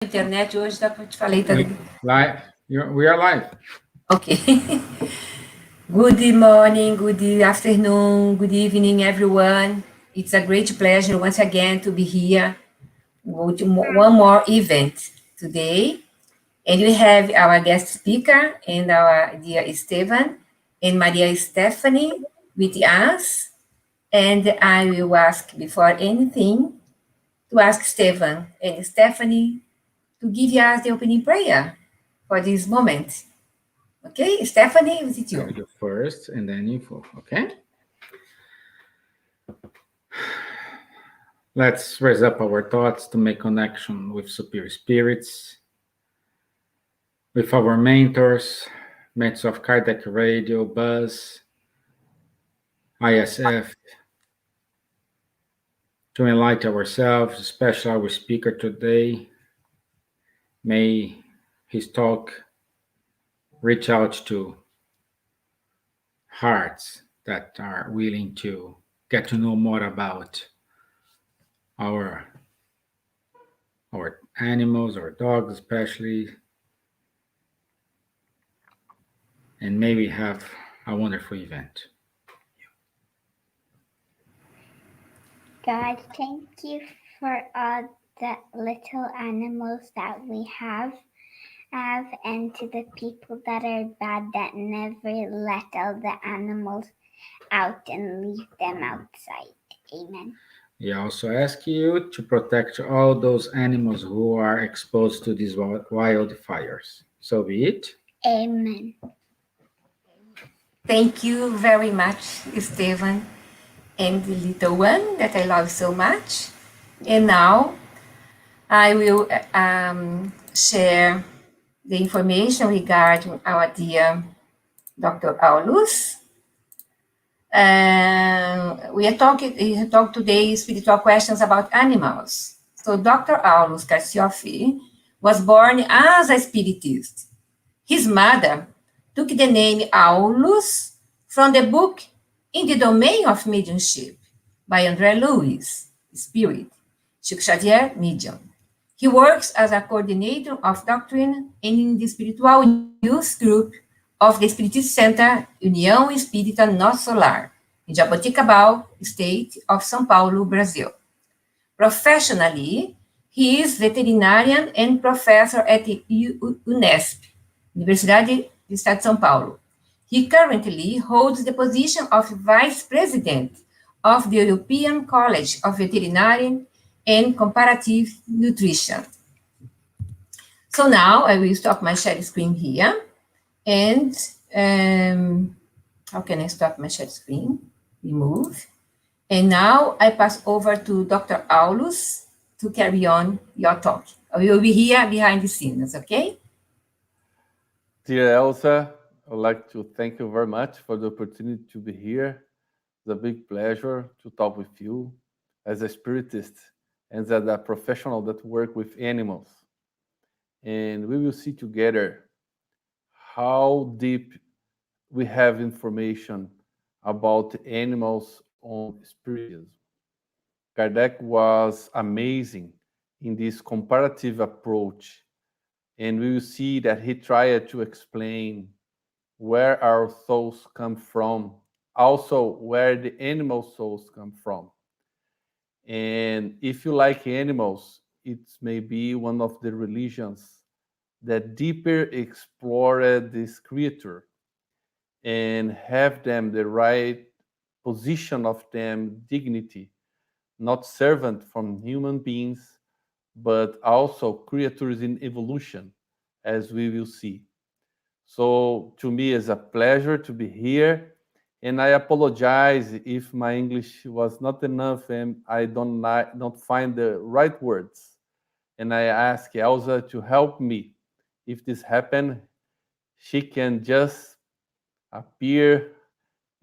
Internet hoje, tá? Te falei, tá? Live. We are live. Ok. Good morning, good afternoon, good evening, everyone. It's a great pleasure once again to be here with one more event today. And we have our guest speaker and our dear Esteban and Maria Stephanie with us. And I will ask before anything to ask Esteban and Stephanie to give us the opening prayer for this moment. Okay, Stephanie, is it I you? will do first and then you follow. Okay. Let's raise up our thoughts to make connection with superior spirits, with our mentors, Mentors of Kardec Radio, Buzz, ISF, to enlighten ourselves, especially our speaker today. May his talk reach out to hearts that are willing to get to know more about our our animals, our dogs especially, and maybe have a wonderful event. God, thank you for all the little animals that we have, and to the people that are bad that never let all the animals out and leave them outside. Amen. We also ask you to protect all those animals who are exposed to these wildfires. So be it. Amen. Thank you very much, Esteban, and the little one that I love so much. And now I will share the information regarding our dear Dr. Aulus. We talk today spiritual questions about animals. So Dr. Aulus Carciofi was born as a spiritist. His mother took the name Aulus from the book In the Domain of Mediumship by André Luiz, Spirit, Chico Xavier, Medium. He works as a coordinator of doctrine in the spiritual youth group of the Spiritist Center União Espírita Nosso Solar, in Jaboticabal, state of São Paulo, Brazil. Professionally, he is veterinarian and professor at Unesp, Universidade do Estado de São Paulo. He currently holds the position of Vice President of the European College of Veterinary and Comparative Nutrition. So now I will stop my share screen here. And how can I stop my share screen? Remove. And now I pass over to Dr. Aulus to carry on your talk. We will be here behind the scenes, okay? Dear Elsa, I would like to thank you very much for the opportunity to be here. It's a big pleasure to talk with you as a spiritist and as a professional that work with animals. And we will see together how deep we have information about animals on spiritism. Kardec was amazing in this comparative approach, and we will see that he tried to explain where our souls come from, also where the animal souls come from. And if you like animals, it may be one of the religions that deeper explore this creature and have them the right position of them dignity, not servant from human beings, but also creatures in evolution, as we will see. So to me, it's a pleasure to be here. And I apologize if my English was not enough and I don't find the right words. And I ask Elsa to help me. If this happen, she can just appear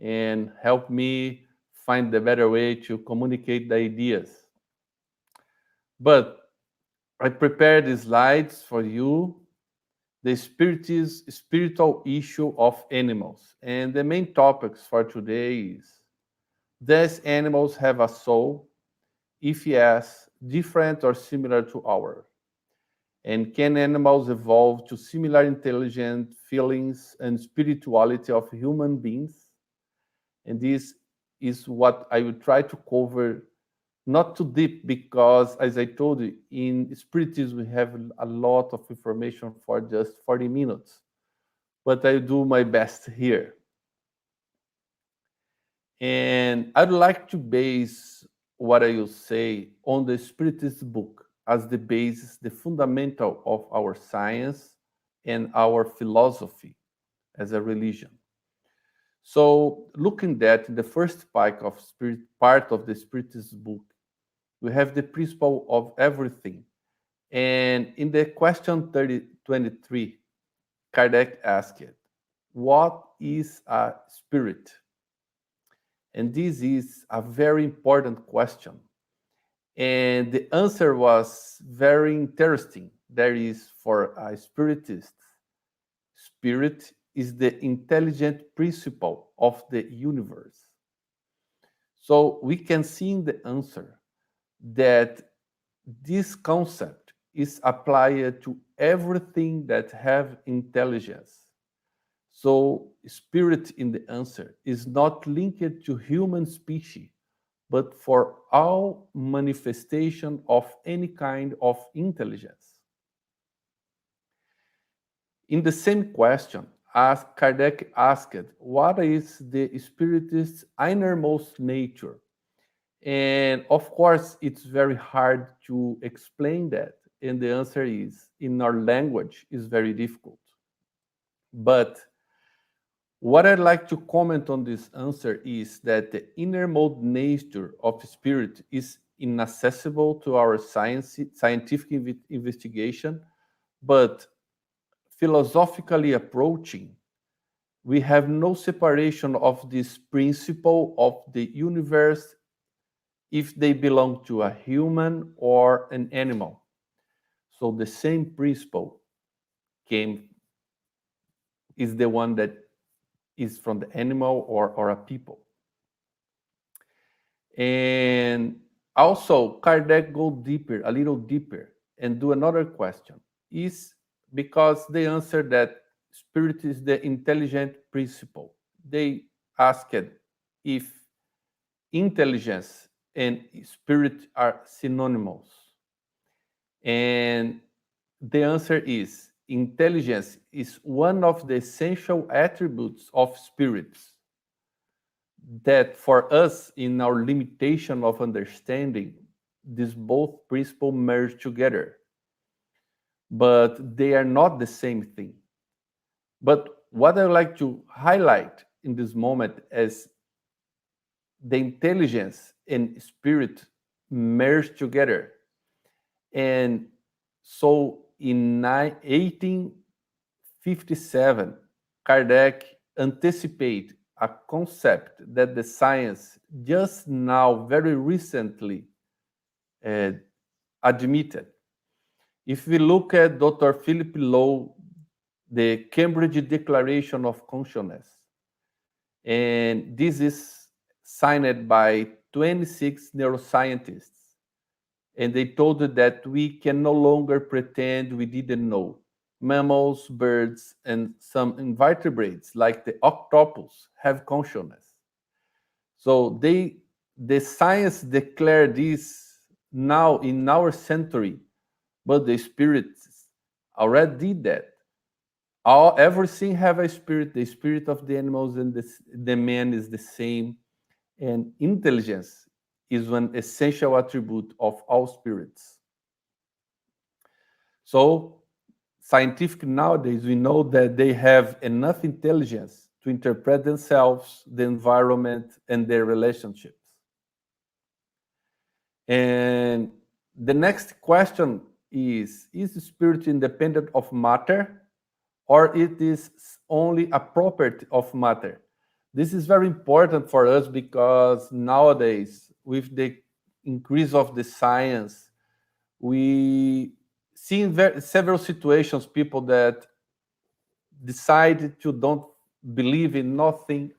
and help me find the better way to communicate the ideas. But I prepared the slides for you, the spiritual issue of animals. And the main topics for today is, does animals have a soul? If yes, different or similar to ours? And can animals evolve to similar intelligent feelings and spirituality of human beings? And this is what I will try to cover, not too deep, because as I told you, in Spiritism we have a lot of information for just 40 minutes. But I do my best here. And I'd like to base what I will say on the Spiritist book as the basis, the fundamental of our science and our philosophy as a religion. So looking at the first part of the Spiritist book, we have the principle of everything. And in the question 23, Kardec asked, what is a spirit? And this is a very important question. And the answer was very interesting. There is, for a spiritist, spirit is the intelligent principle of the universe. So we can see in the answer that this concept is applied to everything that have intelligence. So spirit in the answer is not linked to human species, but for all manifestation of any kind of intelligence. In the same question, as Kardec asked, what is the spiritist's innermost nature? And of course, it's very hard to explain that. And the answer is, in our language, is very difficult. But what I'd like to comment on this answer is that the innermost nature of spirit is inaccessible to our scientific investigation, but philosophically approaching, we have no separation of this principle of the universe if they belong to a human or an animal. So the same principle is the one that is from the animal or a people. And also, Kardec go deeper, a little deeper, and do another question. Is because they answer that spirit is the intelligent principle. They asked if intelligence and spirit are synonymous. And the answer is intelligence is one of the essential attributes of spirits that for us, in our limitation of understanding, these both principles merge together. But they are not the same thing. But what I would like to highlight in this moment is the intelligence and spirit merge together. And so in 1857, Kardec anticipated a concept that the science just now, very recently, admitted. If we look at Dr. Philip Lowe, the Cambridge Declaration of Consciousness, and this is signed by 26 neuroscientists, and they told that we can no longer pretend we didn't know. Mammals, birds, and some invertebrates, like the octopus, have consciousness. So the science declared this now in our century, but the spirits already did that. Everything have a spirit. The spirit of the animals and the man is the same, and intelligence is one essential attribute of all spirits. So scientific nowadays, we know that they have enough intelligence to interpret themselves, the environment, and their relationships. And the next question is spirit independent of matter, or it is only a property of matter? This is very important for us because nowadays, with the increase of the science, we see in several situations people that decide to don't believe in nothing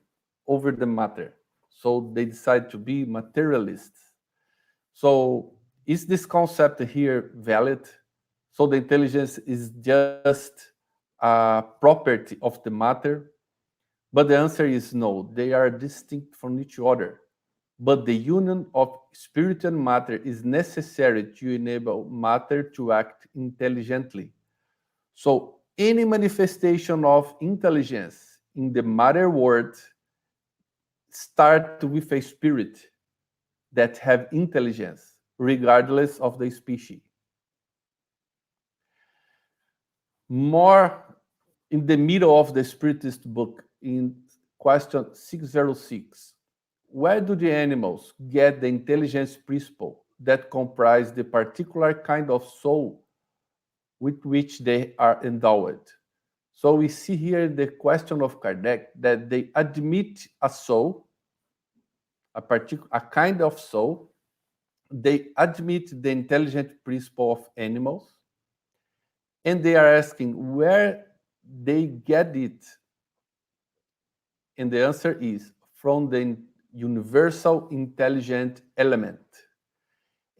over the matter. So they decide to be materialists. So is this concept here valid? So the intelligence is just a property of the matter, but the answer is no. They are distinct from each other. But the union of spirit and matter is necessary to enable matter to act intelligently. So any manifestation of intelligence in the matter world start with a spirit that have intelligence, regardless of the species. More in the middle of the Spiritist book, in question 606, where do the animals get the intelligence principle that comprise the particular kind of soul with which they are endowed? So we see here the question of Kardec that they admit a soul, a kind of soul, they admit the intelligent principle of animals, and they are asking where they get it. And the answer is from the universal intelligent element.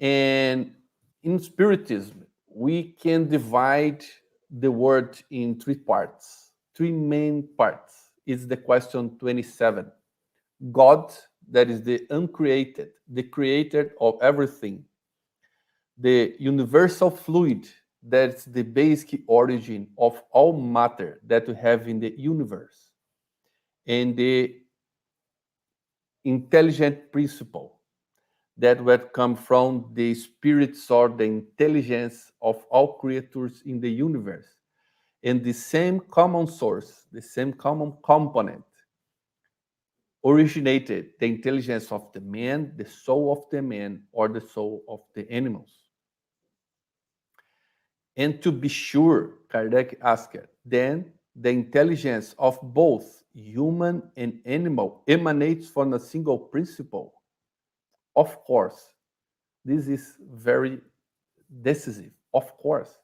And in Spiritism, we can divide the word in three parts, three main parts. It's the question 27. God, that is the uncreated, the creator of everything. The universal fluid, that's the basic origin of all matter that we have in the universe. And the intelligent principle that would come from the spirits or the intelligence of all creatures in the universe. And the same common source, the same common component originated the intelligence of the man, the soul of the man, or the soul of the animals. And to be sure, Kardec asked, then the intelligence of both human and animal emanates from a single principle. Of course, this is very decisive, of course.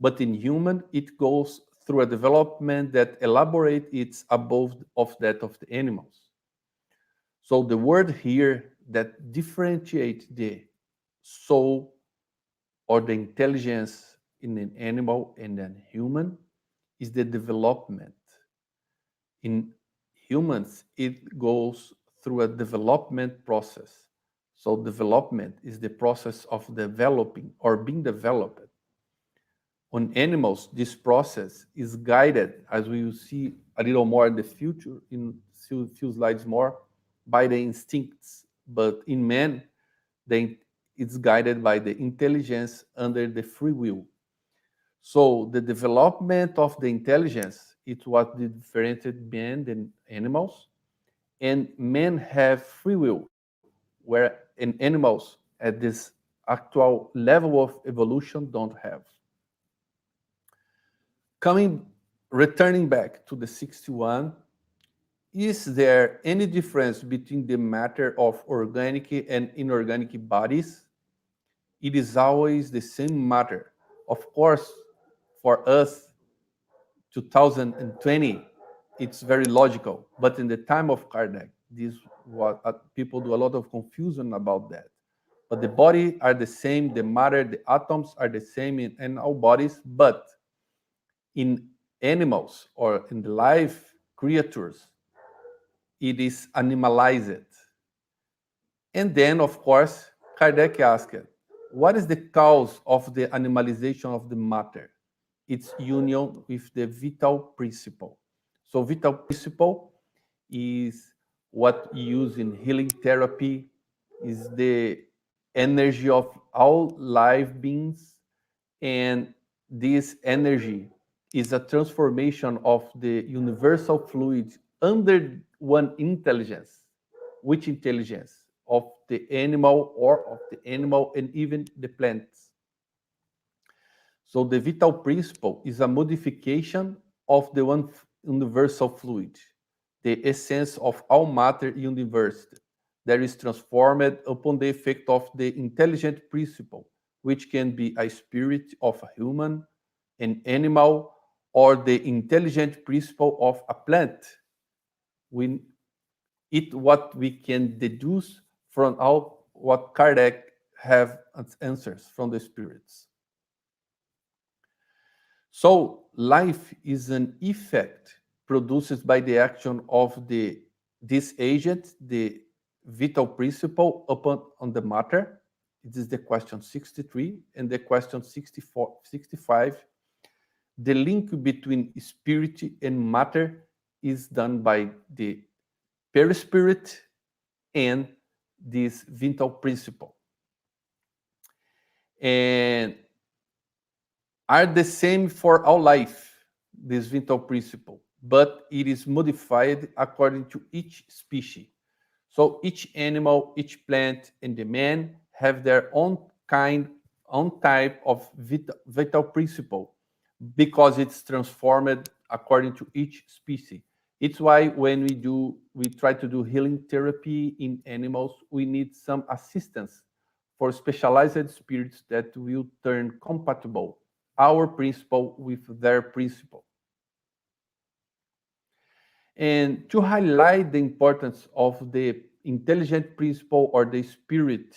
But in human, it goes through a development that elaborates it above of that of the animals. So the word here that differentiates the soul or the intelligence in an animal and an human is the development. In humans, it goes through a development process. So development is the process of developing or being developed. On animals, this process is guided, as we will see a little more in the future, in few slides more, by the instincts. But in man, it's guided by the intelligence under the free will. So the development of the intelligence is what differentiates men and animals. And men have free will, where in animals at this actual level of evolution don't have. Returning back to the 61, is there any difference between the matter of organic and inorganic bodies? It is always the same matter. Of course, for us, 2020, it's very logical. But in the time of Kardec, this what people do a lot of confusion about that. But the body are the same, the matter, the atoms are the same in our bodies, but in animals or in the live creatures, it is animalized. And then, of course, Kardec asked, what is the cause of the animalization of the matter? Its union with the vital principle. So vital principle is what you use in healing therapy, is the energy of all live beings, and this energy is a transformation of the universal fluid under one intelligence. Which intelligence? Of the animal or of the animal and even the plants. So the vital principle is a modification of the one universal fluid, the essence of all matter universe that is transformed upon the effect of the intelligent principle, which can be a spirit of a human, an animal, or the intelligent principle of a plant. What we can deduce from all what Kardec have as answers from the spirits. So life is an effect produced by the action of this agent, the vital principle upon on the matter. It is the question 63 and the question 64, 65. The link between spirit and matter is done by the perispirit and this vital principle, and are the same for all life, this vital principle, but it is modified according to each species. So each animal, each plant, and the man have their own kind, own type of vital principle because it's transformed according to each species. It's why when we try to do healing therapy in animals, we need some assistance for specialized spirits that will turn compatible our principle with their principle. And to highlight the importance of the intelligent principle or the spirit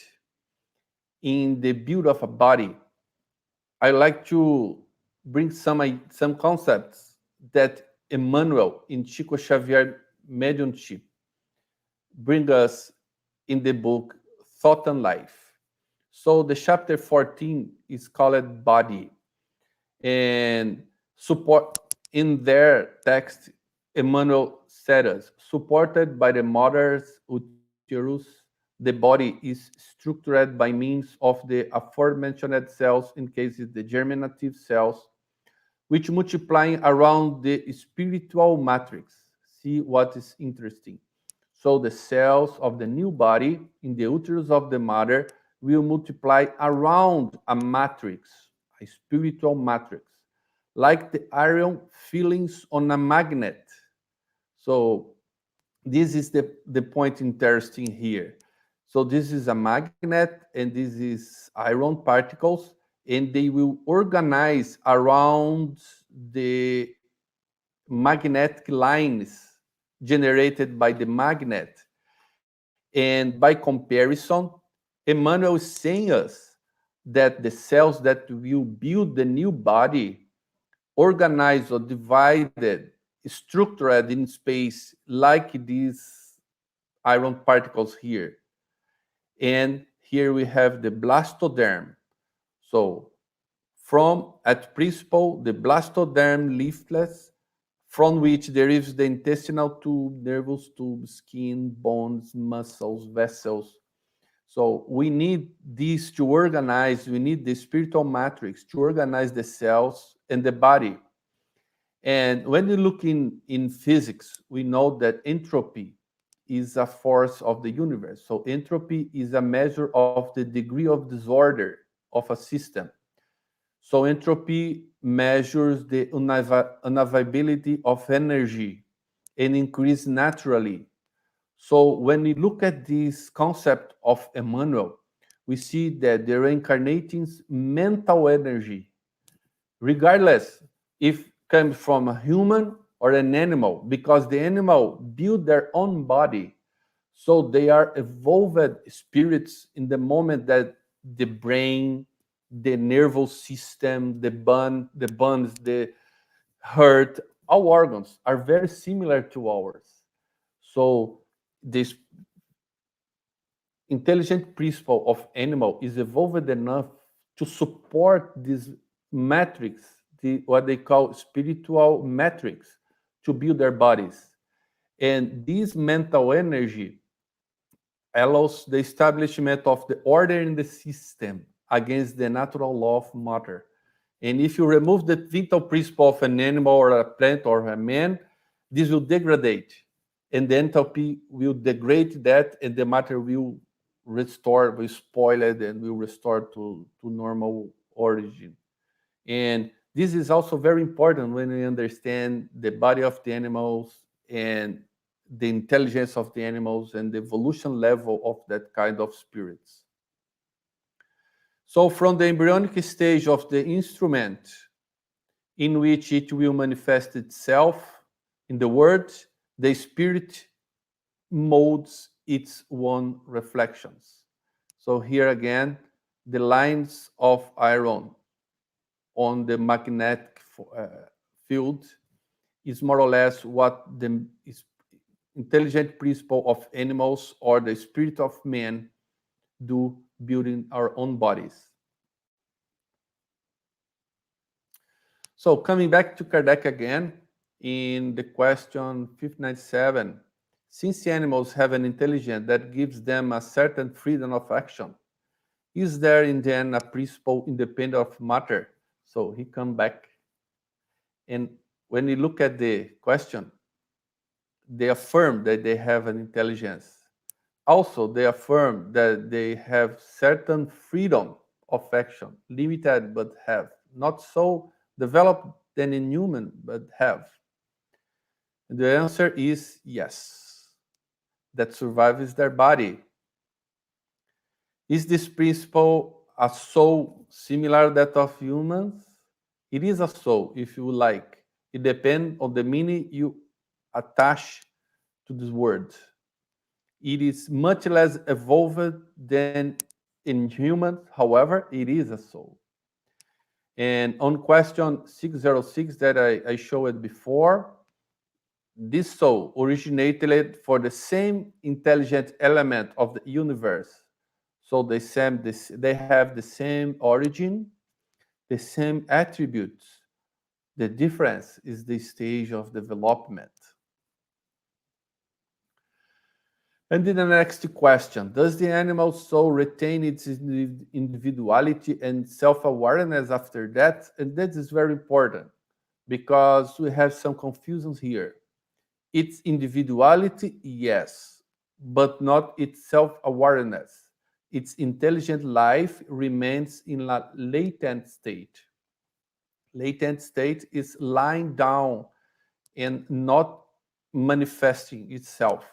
in the build of a body, I like to bring some concepts that Emmanuel in Chico Xavier mediumship bring us in the book Thought and Life. So the chapter 14 is called Body, and support in their text, Emmanuel said us, supported by the mother's uterus, the body is structured by means of the aforementioned cells, in cases the germinative cells, which multiplying around the spiritual matrix. See what is interesting. So the cells of the new body in the uterus of the mother will multiply around a matrix, a spiritual matrix, like the iron fillings on a magnet. So this is the point interesting here. So this is a magnet and this is iron particles, and they will organize around the magnetic lines generated by the magnet. And by comparison, Emmanuel is saying us that the cells that will build the new body organized or divided, structured in space like these iron particles here. And here we have the blastoderm. So from at principle, the blastoderm leaflets, from which there is the intestinal tube, nervous tube, skin, bones, muscles, vessels. So we need these to organize, we need the spiritual matrix to organize the cells and the body. And when you look in physics, we know that entropy is a force of the universe. So entropy is a measure of the degree of disorder of a system. So entropy measures the unavailability of energy and increase naturally. So when we look at this concept of Emmanuel, we see that the reincarnating mental energy, regardless if comes from a human or an animal, because the animal build their own body, so they are evolved spirits in the moment that the brain, the nervous system, the bones, the heart, all organs are very similar to ours. So this intelligent principle of animal is evolved enough to support this matrix, what they call spiritual matrix, to build their bodies. And this mental energy allows the establishment of the order in the system against the natural law of matter. And if you remove the vital principle of an animal or a plant or a man, this will degrade. And the enthalpy will degrade that, and the matter will restore, will spoil it, and will restore to normal origin. And this is also very important when we understand the body of the animals and the intelligence of the animals and the evolution level of that kind of spirits. So from the embryonic stage of the instrument in which it will manifest itself in the world, the spirit molds its own reflections. So here again, the lines of iron on the magnetic field is more or less what the intelligent principle of animals or the spirit of man do building our own bodies. So coming back to Kardec again, in the question 597, since animals have an intelligence that gives them a certain freedom of action, is there in them a principle independent of matter? So he come back, and when you look at the question, they affirm that they have an intelligence. Also, they affirm that they have certain freedom of action, limited but have, not so developed than in human, but have. And the answer is yes, that survives their body. Is this principle a soul similar that of humans? It is a soul, if you like. It depends on the meaning you attach to this word. It is much less evolved than in humans, however, it is a soul. And on question 606 that I showed before, this soul originated for the same intelligent element of the universe. So they have the same origin, the same attributes. The difference is the stage of development. And then the next question, does the animal soul retain its individuality and self-awareness after that? And that is very important because we have some confusions here. Its individuality, yes, but not its self-awareness. Its intelligent life remains in a latent state. Latent state is lying down and not manifesting itself.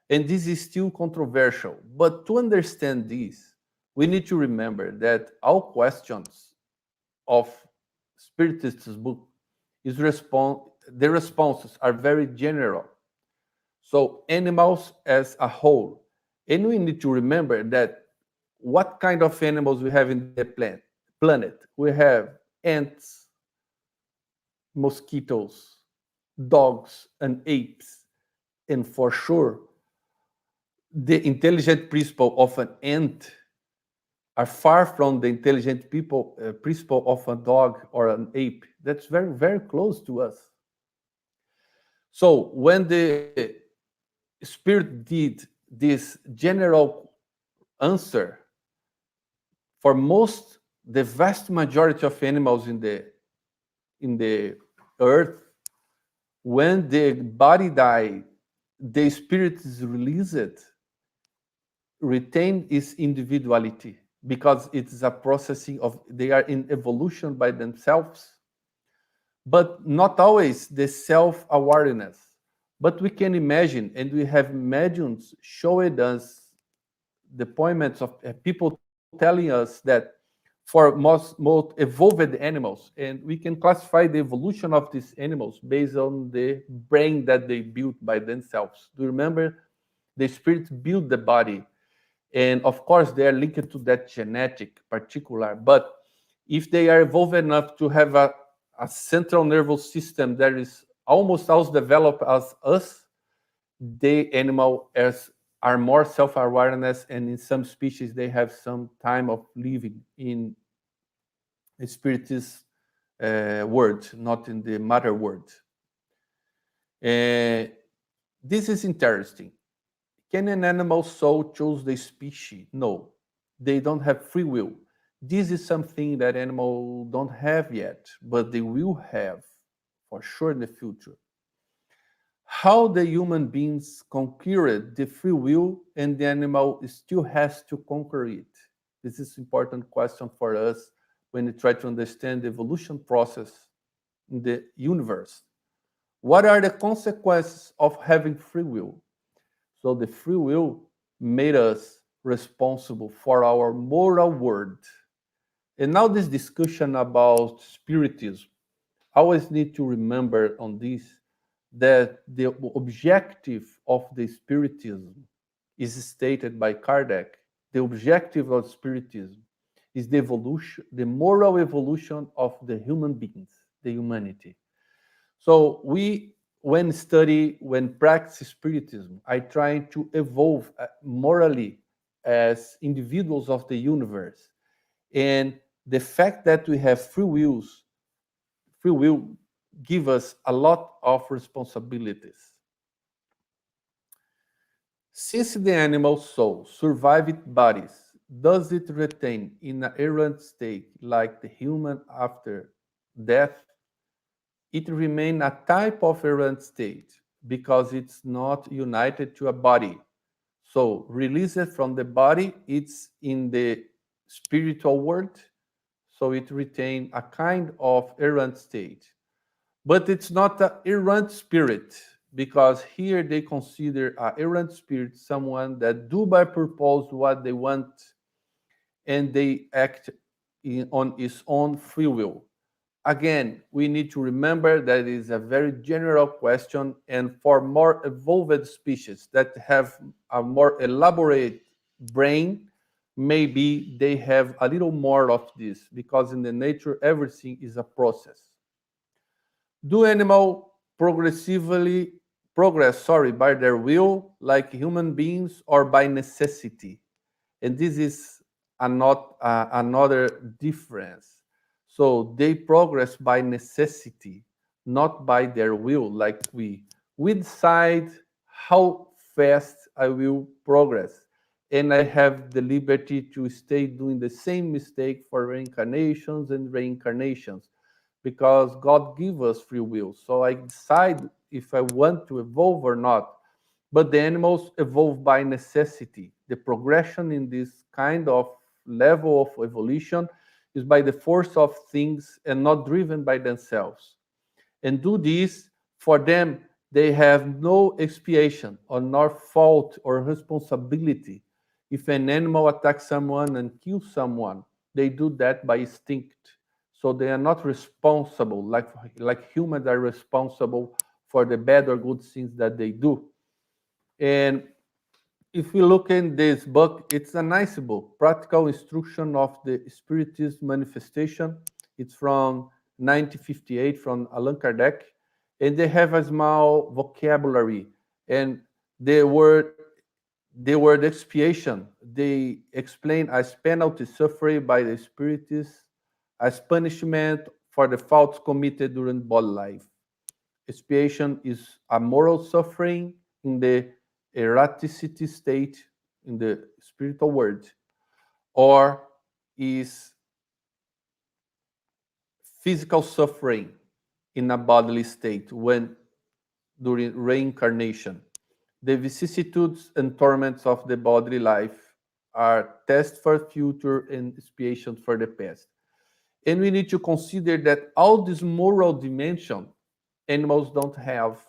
And this is still controversial. But to understand this, we need to remember that all questions of Spiritist's book the responses are very general. So animals as a whole. And we need to remember that what kind of animals we have in the planet. We have ants, mosquitoes, dogs, and apes. And for sure, the intelligent principle of an ant are far from the intelligent principle of a dog or an ape. That's very, very close to us. So when the Spirit did this general answer, for the vast majority of animals in the earth, when the body dies, the spirit is released, retain its individuality because it is a processing of, they are in evolution by themselves, but not always the self-awareness. But we can imagine, and we have mediums showing us the appointments of people telling us that for most evolved animals, and we can classify the evolution of these animals based on the brain that they built by themselves. Do you remember? The spirit built the body, and of course they are linked to that genetic particular, but if they are evolved enough to have a central nervous system that is almost as developed as us, the animal are more self-awareness, and in some species they have some time of living in a spiritist world, not in the matter world. This is interesting. Can an animal soul choose the species? No, they don't have free will. This is something that animals don't have yet, but they will have for sure in the future. How the human beings conquered the free will and the animal still has to conquer it? This is an important question for us when we try to understand the evolution process in the universe. What are the consequences of having free will? So the free will made us responsible for our moral world. And now this discussion about spiritism, I always need to remember on this that the objective of the spiritism is stated by Kardec. The objective of spiritism is the evolution, the moral evolution of the human beings. the humanity. So when practice spiritism, I try to evolve morally as individuals of the universe. And the fact that we have free will give us a lot of responsibilities. Since the animal soul survived bodies, does it retain in an errant state like the human after death? It remains a type of errant state because it's not united to a body. So released from the body, it's in the spiritual world, so it retains a kind of errant state. But it's not an errant spirit, because here they consider an errant spirit someone that do by purpose what they want, and they act on his own free will. Again, we need to remember that it is a very general question, and for more evolved species that have a more elaborate brain, maybe they have a little more of this, because in the nature everything is a process. Do animals progressively progress, by their will, like human beings, or by necessity? And this is another difference. So they progress by necessity, not by their will, like we decide how fast I will progress, and I have the liberty to stay doing the same mistake for reincarnations and reincarnations, because God gives us free will. So I decide if I want to evolve or not. But the animals evolve by necessity. The progression in this kind of level of evolution is by the force of things and not driven by themselves. And do this, for them, they have no expiation or nor fault or responsibility. If an animal attacks someone and kills someone, they do that by instinct. So they are not responsible, like humans are responsible for the bad or good things that they do. And if we look in this book, it's a nice book, Practical Instruction of the Spiritist Manifestation. It's from 1958 from Allan Kardec. And they have a small vocabulary. And the word, the word expiation, they explain as penalty suffered by the Spiritists as punishment for the faults committed during body life. Expiation is a moral suffering in the erraticity state in the spiritual world, or is physical suffering in a bodily state when during reincarnation. The vicissitudes and torments of the bodily life are tests for future and expiation for the past. And we need to consider that all this moral dimension animals don't have.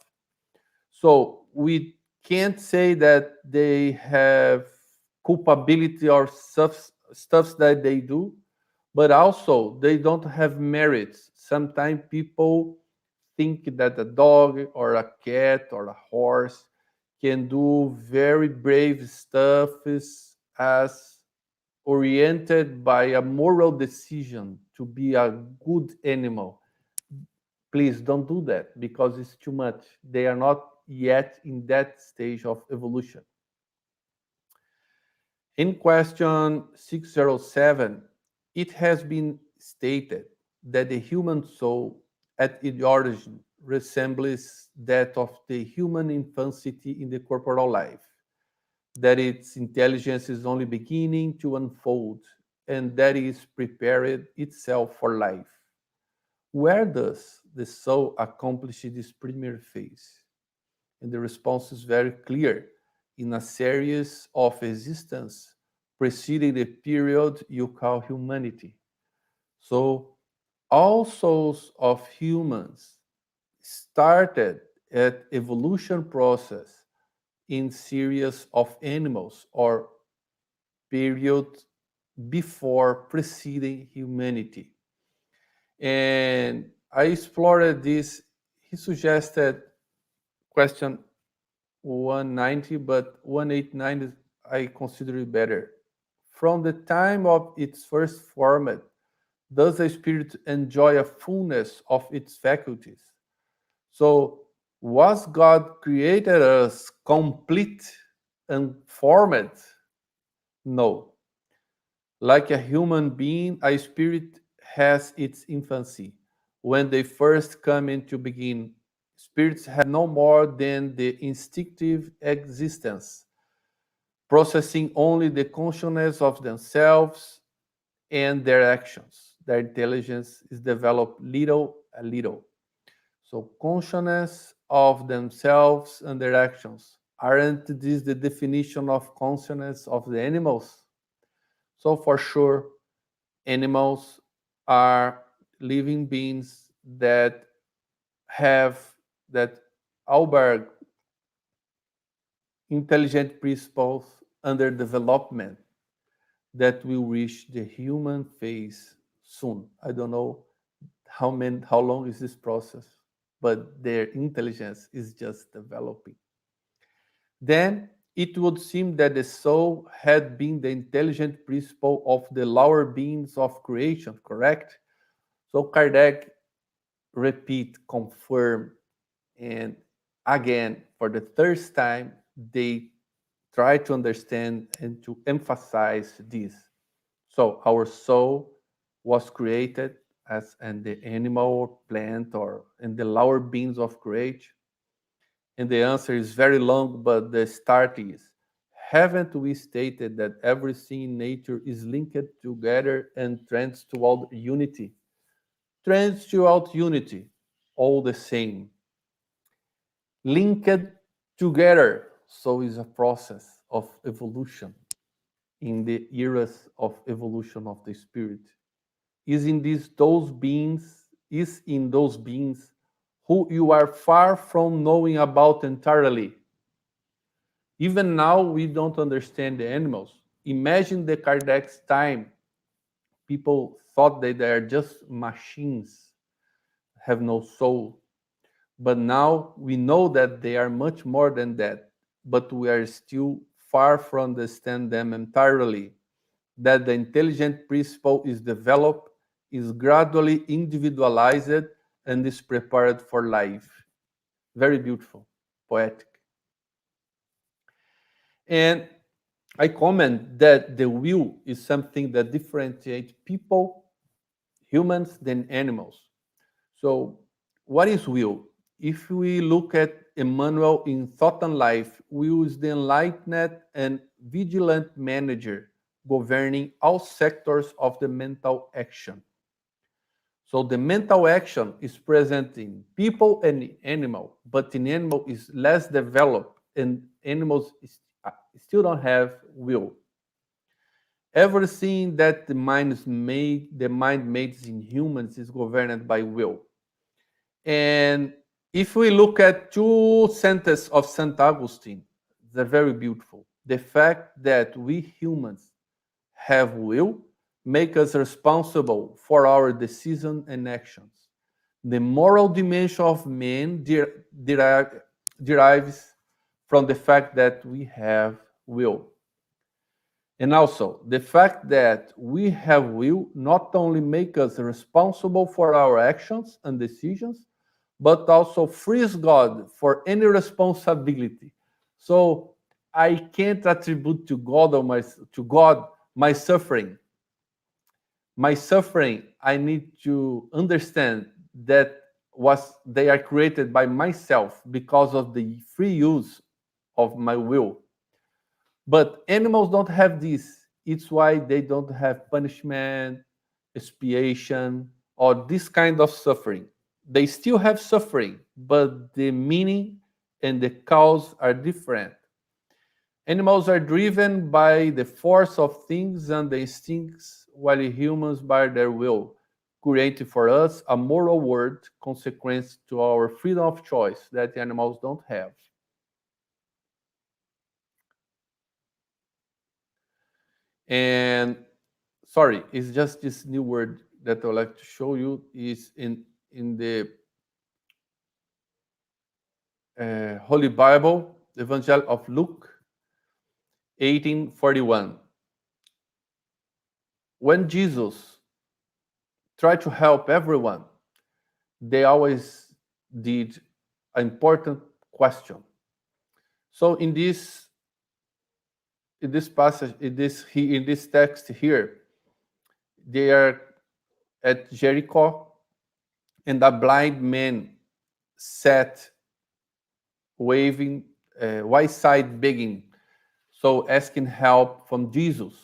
So we can't say that they have culpability or stuffs that they do, but also they don't have merits. Sometimes people think that a dog or a cat or a horse can do very brave stuff as oriented by a moral decision to be a good animal. Please don't do that, because it's too much. They are not yet in that stage of evolution. In question 607, it has been stated that the human soul at its origin resembles that of the human infancy in the corporal life, that its intelligence is only beginning to unfold, and that it is prepared itself for life. Where does the soul accomplish this primary phase? And the response is very clear: in a series of existence preceding the period you call humanity. So all souls of humans started at evolution process in series of animals or period before preceding humanity. And I explored this. He suggested question 190, but 189 I consider it better. From the time of its first format, does a spirit enjoy a fullness of its faculties? So, was God created us complete and formed? No. Like a human being, a spirit has its infancy. When they first come into being, spirits have no more than the instinctive existence, processing only the consciousness of themselves and their actions. Their intelligence is developed little a little. So, consciousness of themselves and their actions. Aren't this the definition of consciousness of the animals? So, for sure, animals are living beings that have, that alberg intelligent principles under development that will reach the human phase soon. I don't know how long is this process, but their intelligence is just developing. Then it would seem that the soul had been the intelligent principle of the lower beings of creation, correct? So Kardec repeat, confirm, and again, for the third time, they try to understand and to emphasize this. So our soul was created as in the animal, plant, or in the lower beings of creation. And the answer is very long, but the start is, haven't we stated that everything in nature is linked together and trends toward unity? Trends toward unity, all the same. Linked together, so is a process of evolution in the eras of evolution of the spirit. Is in those beings who you are far from knowing about entirely. Even now, we don't understand the animals. Imagine the Kardec's time. People thought that they are just machines, have no soul. But now we know that they are much more than that. But we are still far from understand them entirely. That the intelligent principle is developed, is gradually individualized, and is prepared for life. Very beautiful, poetic. And I comment that the will is something that differentiates people, humans, than animals. So, what is will? If we look at Emmanuel in Thought and Life, will is the enlightened and vigilant manager governing all sectors of the mental action. So the mental action is present in people and animal, but in animal is less developed, and animals still don't have will. Everything that the mind makes in humans is governed by will. And if we look at two sentences of St. Augustine, they're very beautiful. The fact that we humans have will make us responsible for our decisions and actions. The moral dimension of man derives from the fact that we have will. And also, the fact that we have will not only make us responsible for our actions and decisions, but also frees God for any responsibility. So I can't attribute to God my suffering. My suffering, I need to understand that was they are created by myself because of the free use of my will. But animals don't have this. It's why they don't have punishment, expiation, or this kind of suffering. They still have suffering, but the meaning and the cause are different. Animals are driven by the force of things and the instincts, while humans by their will, creating for us a moral world consequence to our freedom of choice that the animals don't have. And sorry, it's just this new word that I would like to show you is in the Holy Bible, the Evangel of Luke, 1841. When Jesus try to help everyone, they always did an important question. So in this passage, in this text here, they are at Jericho, and a blind man sat waving, white side begging, so asking help from Jesus.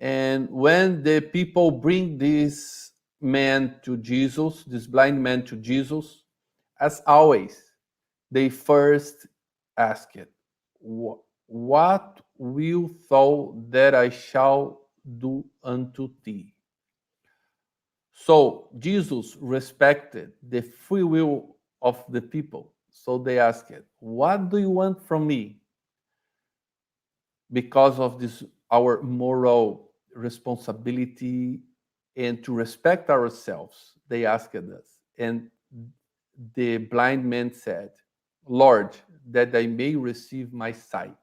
And when the people bring this man to Jesus, this blind man to Jesus, as always, they first ask it, what will thou that I shall do unto thee? So Jesus respected the free will of the people. So they asked, what do you want from me? Because of this, our moral responsibility and to respect ourselves, they asked us. And the blind man said, Lord, that I may receive my sight.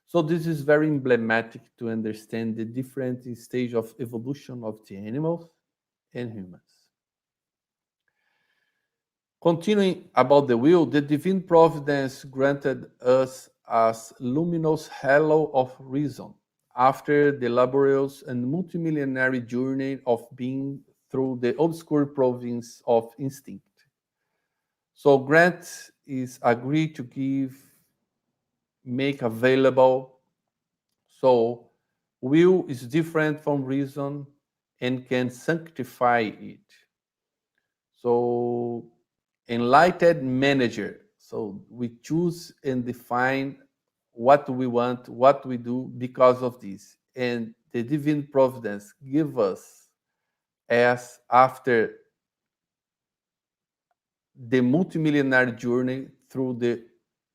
So this is very emblematic to understand the different stage of evolution of the animals and humans. Continuing about the will, the divine providence granted us as luminous halo of reason after the laborious and multimillenary journey of being through the obscure province of instinct. So grant is agreed to give, make available. So will is different from reason and can sanctify it. So enlightened manager. So we choose and define what we want, what we do because of this. And the divine providence give us as after the multimillenary journey through the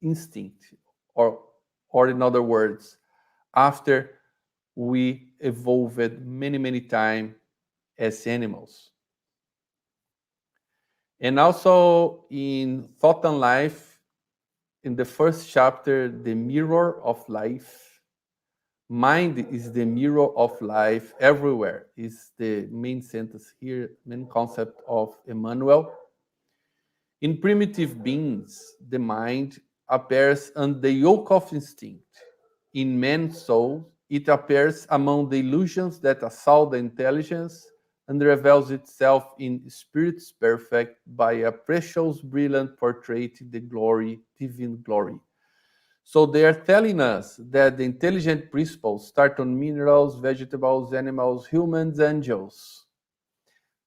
instinct, or in other words, after we evolved many times as animals. And also in Thought and Life, in the first chapter, the mirror of life. Mind is the mirror of life everywhere, is the main sentence here, main concept of Emmanuel. In primitive beings, the mind appears under the yoke of instinct. In man's soul, it appears among the illusions that assault the intelligence and reveals itself in spirits perfect by a precious, brilliant portrait in the glory, divine glory. So they are telling us that the intelligent principles start on minerals, vegetables, animals, humans, angels.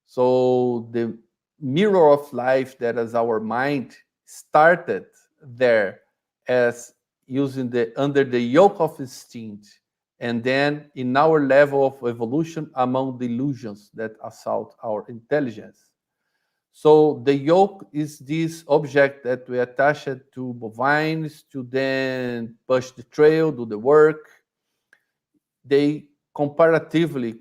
So the mirror of life that is our mind started there as using the under the yoke of instinct, and then in our level of evolution among the illusions that assault our intelligence. So the yoke is this object that we attach it to bovines to then push the trail, do the work. They comparatively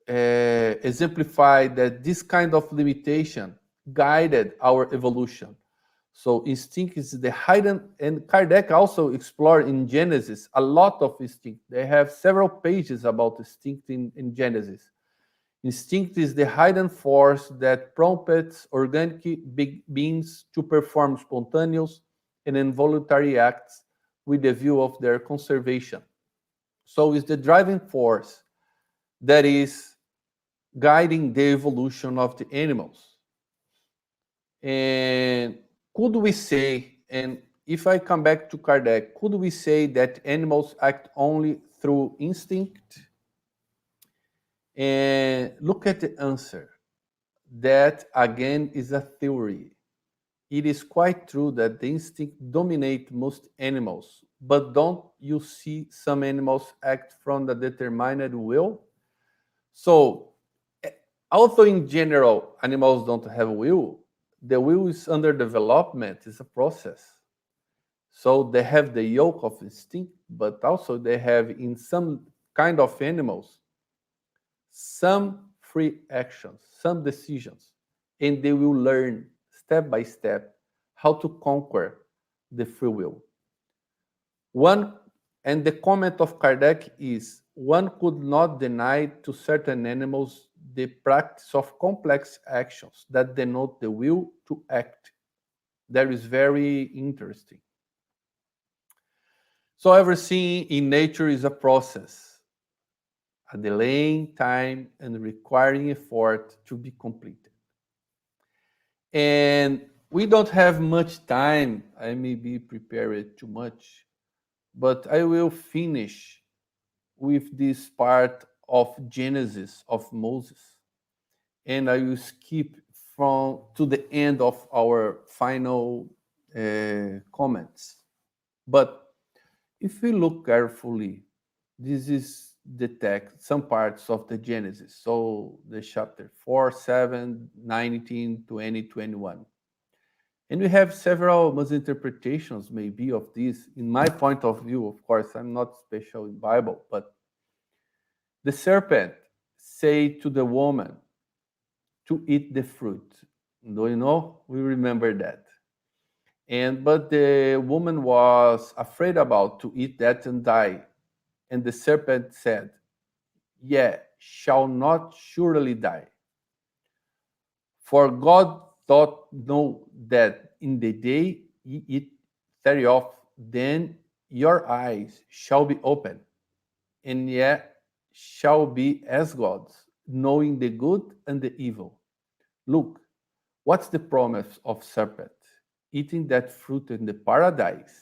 exemplify that this kind of limitation guided our evolution. So instinct is the hidden, and Kardec also explored in Genesis a lot of instinct. They have several pages about instinct in Genesis. Instinct is the hidden force that prompts organic beings to perform spontaneous and involuntary acts with the view of their conservation. So it's the driving force that is guiding the evolution of the animals. And could we say, and if I come back to Kardec, could we say that animals act only through instinct? And look at the answer. That again is a theory. It is quite true that the instinct dominates most animals, but don't you see some animals act from the determined will? So, although in general animals don't have will, the will is under development, it's a process. So they have the yoke of instinct, but also they have in some kind of animals some free actions, some decisions, and they will learn step by step how to conquer the free will. One, and the comment of Kardec is, one could not deny to certain animals the practice of complex actions that denote the will to act. That is very interesting. So everything in nature is a process, a delaying time and requiring effort to be completed. And we don't have much time. I may be prepared too much, but I will finish with this part of Genesis of Moses, and I will skip from to the end of our final comments. But if we look carefully, this is the text, some parts of the Genesis. So the chapter 4, 7, 19, 20, 21. And we have several misinterpretations maybe of this. In my point of view, of course, I'm not special in Bible, but the serpent say to the woman to eat the fruit. Do you know? We remember that. And but the woman was afraid about to eat that and die. And the serpent said, "Yeah, shall not surely die. For God doth know that in the day ye eat thereof, then your eyes shall be open, and ye shall be as gods, knowing the good and the evil." Look, what's the promise of serpent? Eating that fruit in the paradise,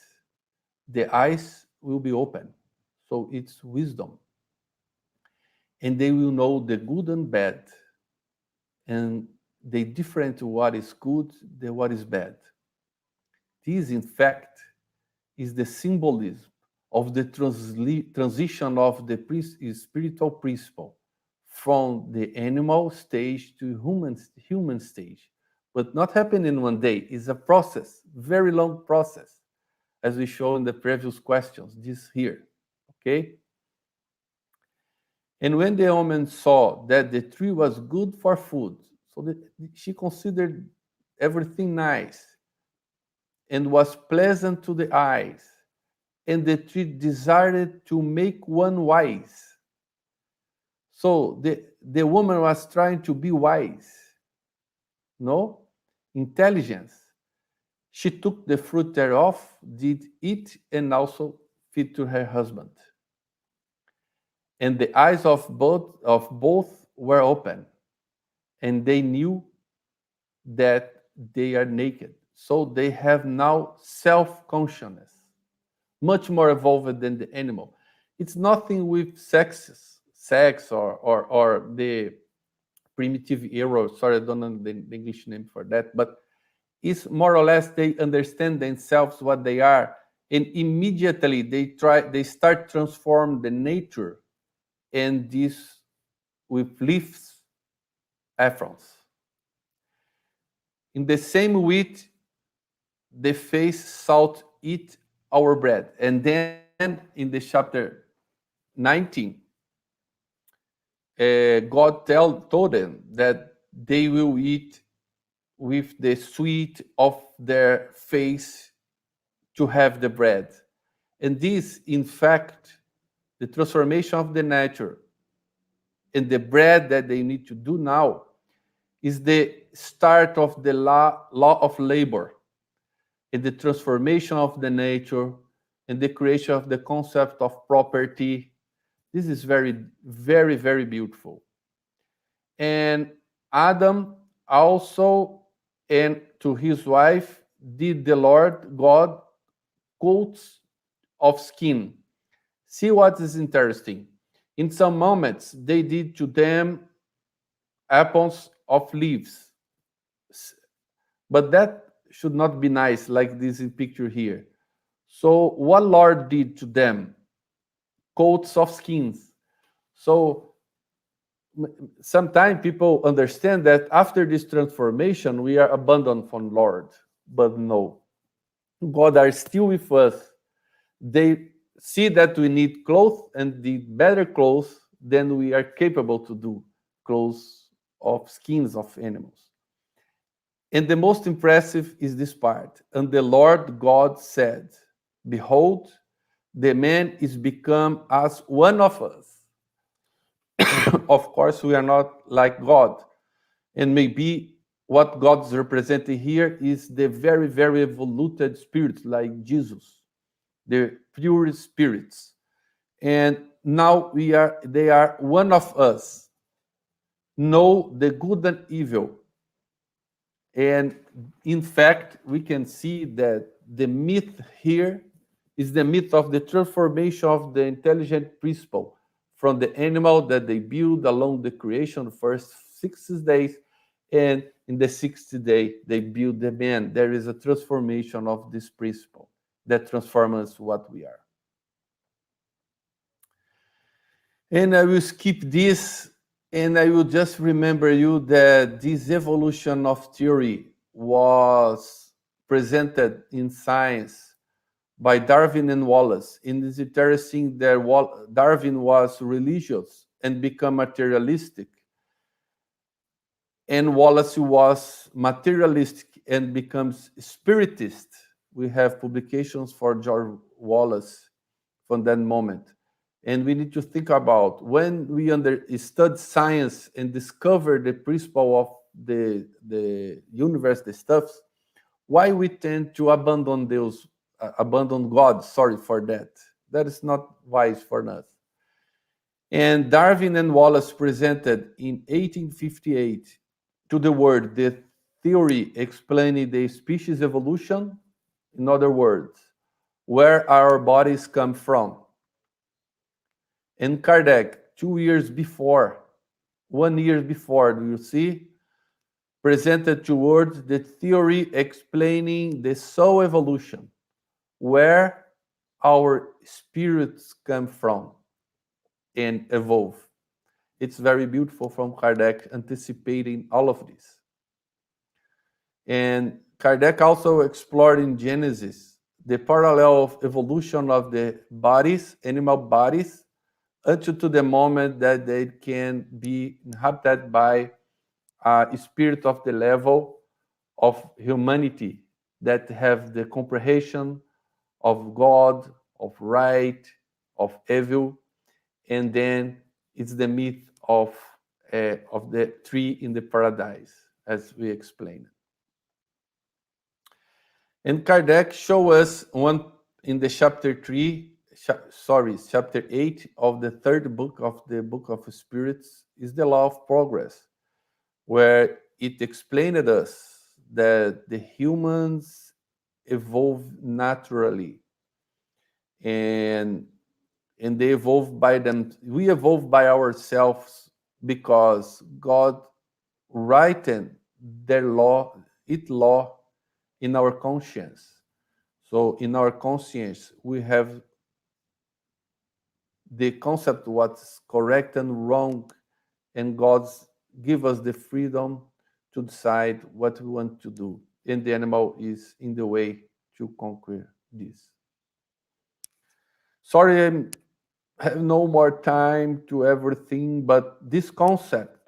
the eyes will be open. So it's wisdom. And they will know the good and bad. And they different what is good than what is bad. This, in fact, is the symbolism of the transition of the spiritual principle from the animal stage to human stage. But not happen in one day. It's a process, very long process, as we show in the previous questions, this here, okay? And when the woman saw that the tree was good for food, so that she considered everything nice and was pleasant to the eyes, and the tree desired to make one wise. So the woman was trying to be wise, no? Intelligence. She took the fruit thereof, did eat, and also feed to her husband. And the eyes of both were open, and they knew that they are naked. So they have now self-consciousness, much more evolved than the animal. It's nothing with sex or the primitive era. Sorry, I don't know the English name for that, but it's more or less they understand themselves what they are, and immediately they start transform the nature, and this with leaves affronts. In the same wheat, the face salt eat our bread. And then in the chapter 19, God told them that they will eat with the sweet of their face to have the bread. And this, in fact, the transformation of the nature and the bread that they need to do now is the start of the law of labor and the transformation of the nature and the creation of the concept of property. This is very, very, very beautiful. And Adam also, and to his wife, did the Lord God coats of skin. See what is interesting. In some moments, they did to them apples of leaves. But that should not be nice, like this in picture here. So what Lord did to them? Coats of skins. So sometimes people understand that after this transformation, we are abandoned from Lord. But no. God are still with us. They see that we need clothes and the better clothes than we are capable to do. Clothes of skins of animals. And the most impressive is this part. And the Lord God said, "Behold, the man is become as one of us, Of course, we are not like God. And maybe what God's representing here is the very, very evoluted spirits like Jesus, the pure spirits. And now they are one of us, know the good and evil. And in fact, we can see that the myth here is the myth of the transformation of the intelligent principle from the animal that they build along the creation the first 60 days, and in the 60th day they build the man. There is a transformation of this principle that transforms what we are. And I will skip this, and I will just remember you that this evolution of theory was presented in science by Darwin and Wallace. And it's interesting that Darwin was religious and become materialistic, and Wallace was materialistic and becomes spiritist. We have publications for George Wallace from that moment. And we need to think about when we study science and discover the principle of the universe, the stuffs, why we tend to abandon God. Sorry for that. That is not wise for us. And Darwin and Wallace presented in 1858 to the world the theory explaining the species evolution. In other words, where our bodies come from. And Kardec, 2 years before, 1 year before, do you see, presented towards the theory explaining the soul evolution, where our spirits come from and evolve. It's very beautiful from Kardec anticipating all of this. And Kardec also explored in Genesis the parallel of evolution of the bodies, animal bodies, until to the moment that they can be inhabited by a spirit of the level of humanity that have the comprehension of God, of right, of evil, and then it's the myth of the tree in the paradise, as we explained. And Kardec show us one in the chapter 8 of the third book of the Book of Spirits is the law of progress, where it explained us that the humans evolve naturally, and they evolve by them. We evolve by ourselves because God written their law, in our conscience. So in our conscience, we have the concept what's correct and wrong, and God's give us the freedom to decide what we want to do. And the animal is in the way to conquer this. Sorry, I have no more time to everything, but this concept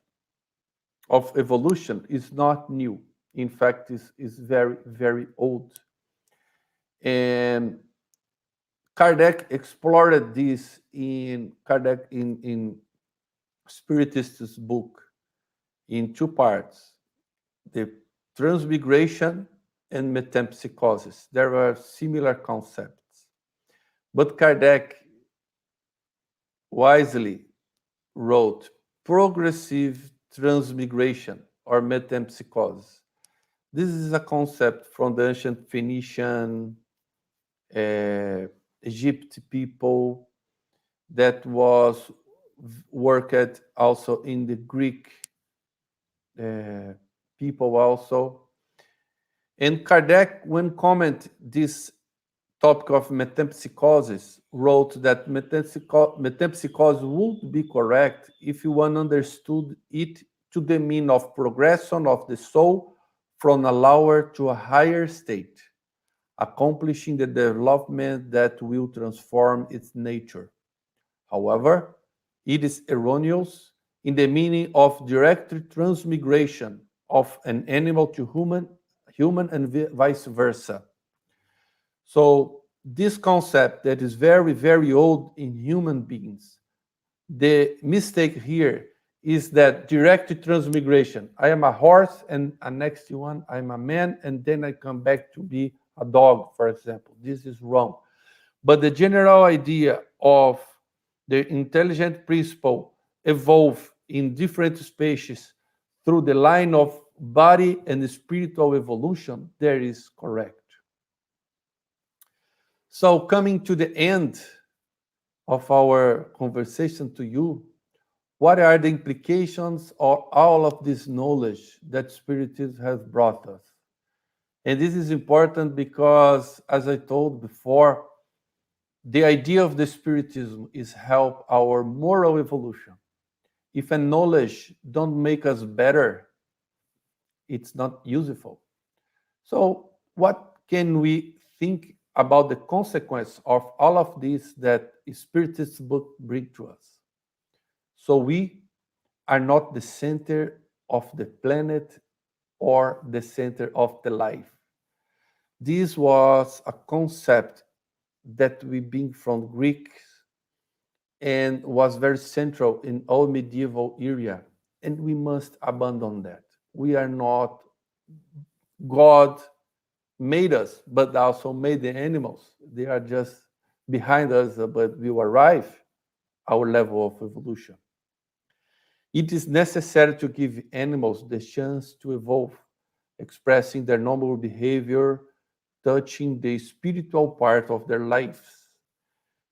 of evolution is not new. In fact, is very, very old. And Kardec explored this in Spiritist's book in two parts: the transmigration and metempsychosis. There are similar concepts, but Kardec wisely wrote progressive transmigration or metempsychosis. This is a concept from the ancient Phoenician, Egypt people, that was worked also in the Greek people also. And Kardec, when comment this topic of metempsychosis, wrote that metempsychosis would be correct if one understood it to the mean of progression of the soul from a lower to a higher state, accomplishing the development that will transform its nature. However, it is erroneous in the meaning of direct transmigration of an animal to human and vice versa. So this concept that is very, very old in human beings The mistake here is that direct transmigration. I am a horse, and next one, I'm a man, and then I come back to be a dog, for example. This is wrong. But the general idea of the intelligent principle evolve in different species through the line of body and spiritual evolution, that is correct. So coming to the end of our conversation to you, what are the implications of all of this knowledge that Spiritism has brought us? And this is important because, as I told before, the idea of the Spiritism is help our moral evolution. If a knowledge don't make us better, it's not useful. So what can we think about the consequence of all of this that Spiritist book bring to us? So we are not the center of the planet or the center of the life. This was a concept that we bring from Greek and was very central in all medieval area, and we must abandon that. We are not God made us, but also made the animals. They are just behind us, but we will arrive our level of evolution. It is necessary to give animals the chance to evolve, expressing their normal behavior, touching the spiritual part of their lives.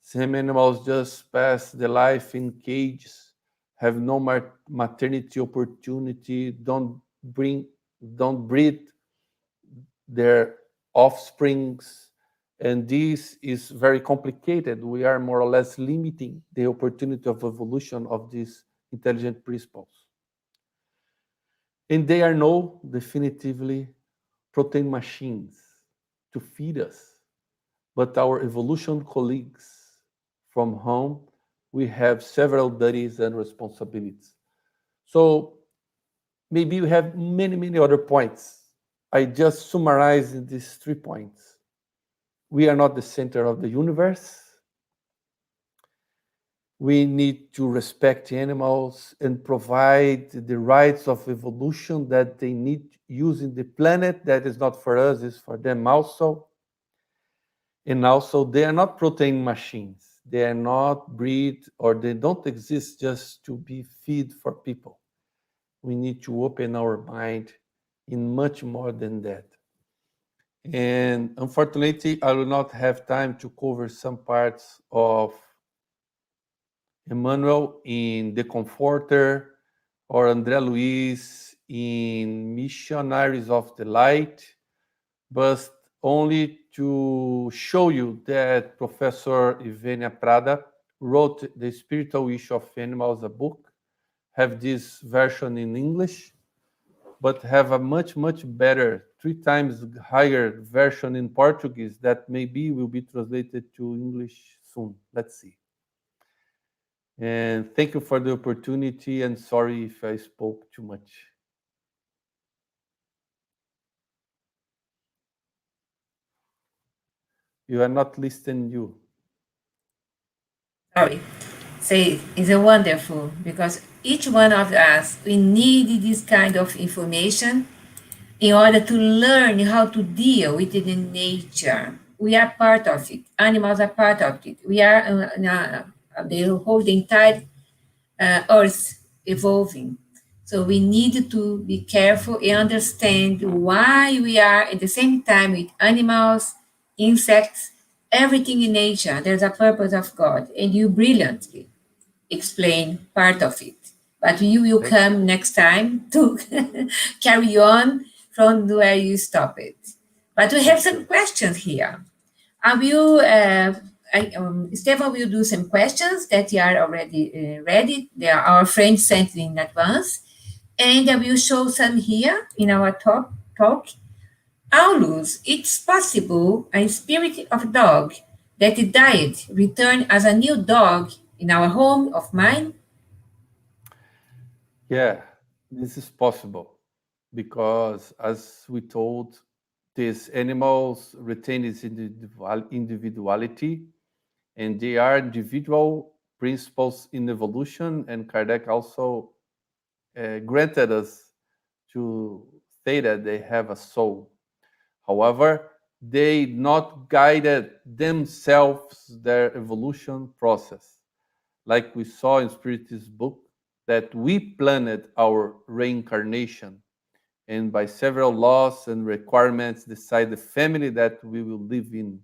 Some animals just pass the life in cages, have no maternity opportunity, don't breed their offsprings, and this is very complicated. We are more or less limiting the opportunity of evolution of these intelligent principles. And they are no definitively protein machines to feed us, but our evolution colleagues from home, we have several duties and responsibilities. So maybe we have many, many other points. I just summarize these 3 points. We are not the center of the universe. We need to respect animals and provide the rights of evolution that they need using the planet. That is not for us, it's for them also. And also, they are not protein machines. They are not breed, or they don't exist just to be feed for people. We need to open our mind in much more than that. And unfortunately, I will not have time to cover some parts of Emmanuel in The Comforter or André Luiz in Missionaries of the Light, but only to show you that Professor Ivenia Prada wrote The Spiritual Issue of Animals, a book, have this version in English, but have a much, much better, 3 times higher version in Portuguese that maybe will be translated to English soon. Let's see. And thank you for the opportunity, and sorry if I spoke too much. You are not listening, you. Sorry. Say, it's a wonderful because each one of us, we need this kind of information in order to learn how to deal with the nature. We are part of it. Animals are part of it. We are the entire Earth evolving. So we need to be careful and understand why we are at the same time with animals, insects, everything in nature. There's a purpose of God, and you brilliantly explain part of it. But you will come next time to carry on from where you stop it. But we have some questions here. I will, Stefan will do some questions that are already ready. They are our friends sent in advance. And I will show some here in our talk. Aulus, it's possible a spirit of dog that died return as a new dog in our home of mine. Yeah, this is possible because, as we told, these animals retain its individuality, and they are individual principles in evolution, and Kardec also granted us to say that they have a soul. However, they not guided themselves their evolution process. Like we saw in Spiritist book, that we planned our reincarnation, and by several laws and requirements decide the family that we will live in.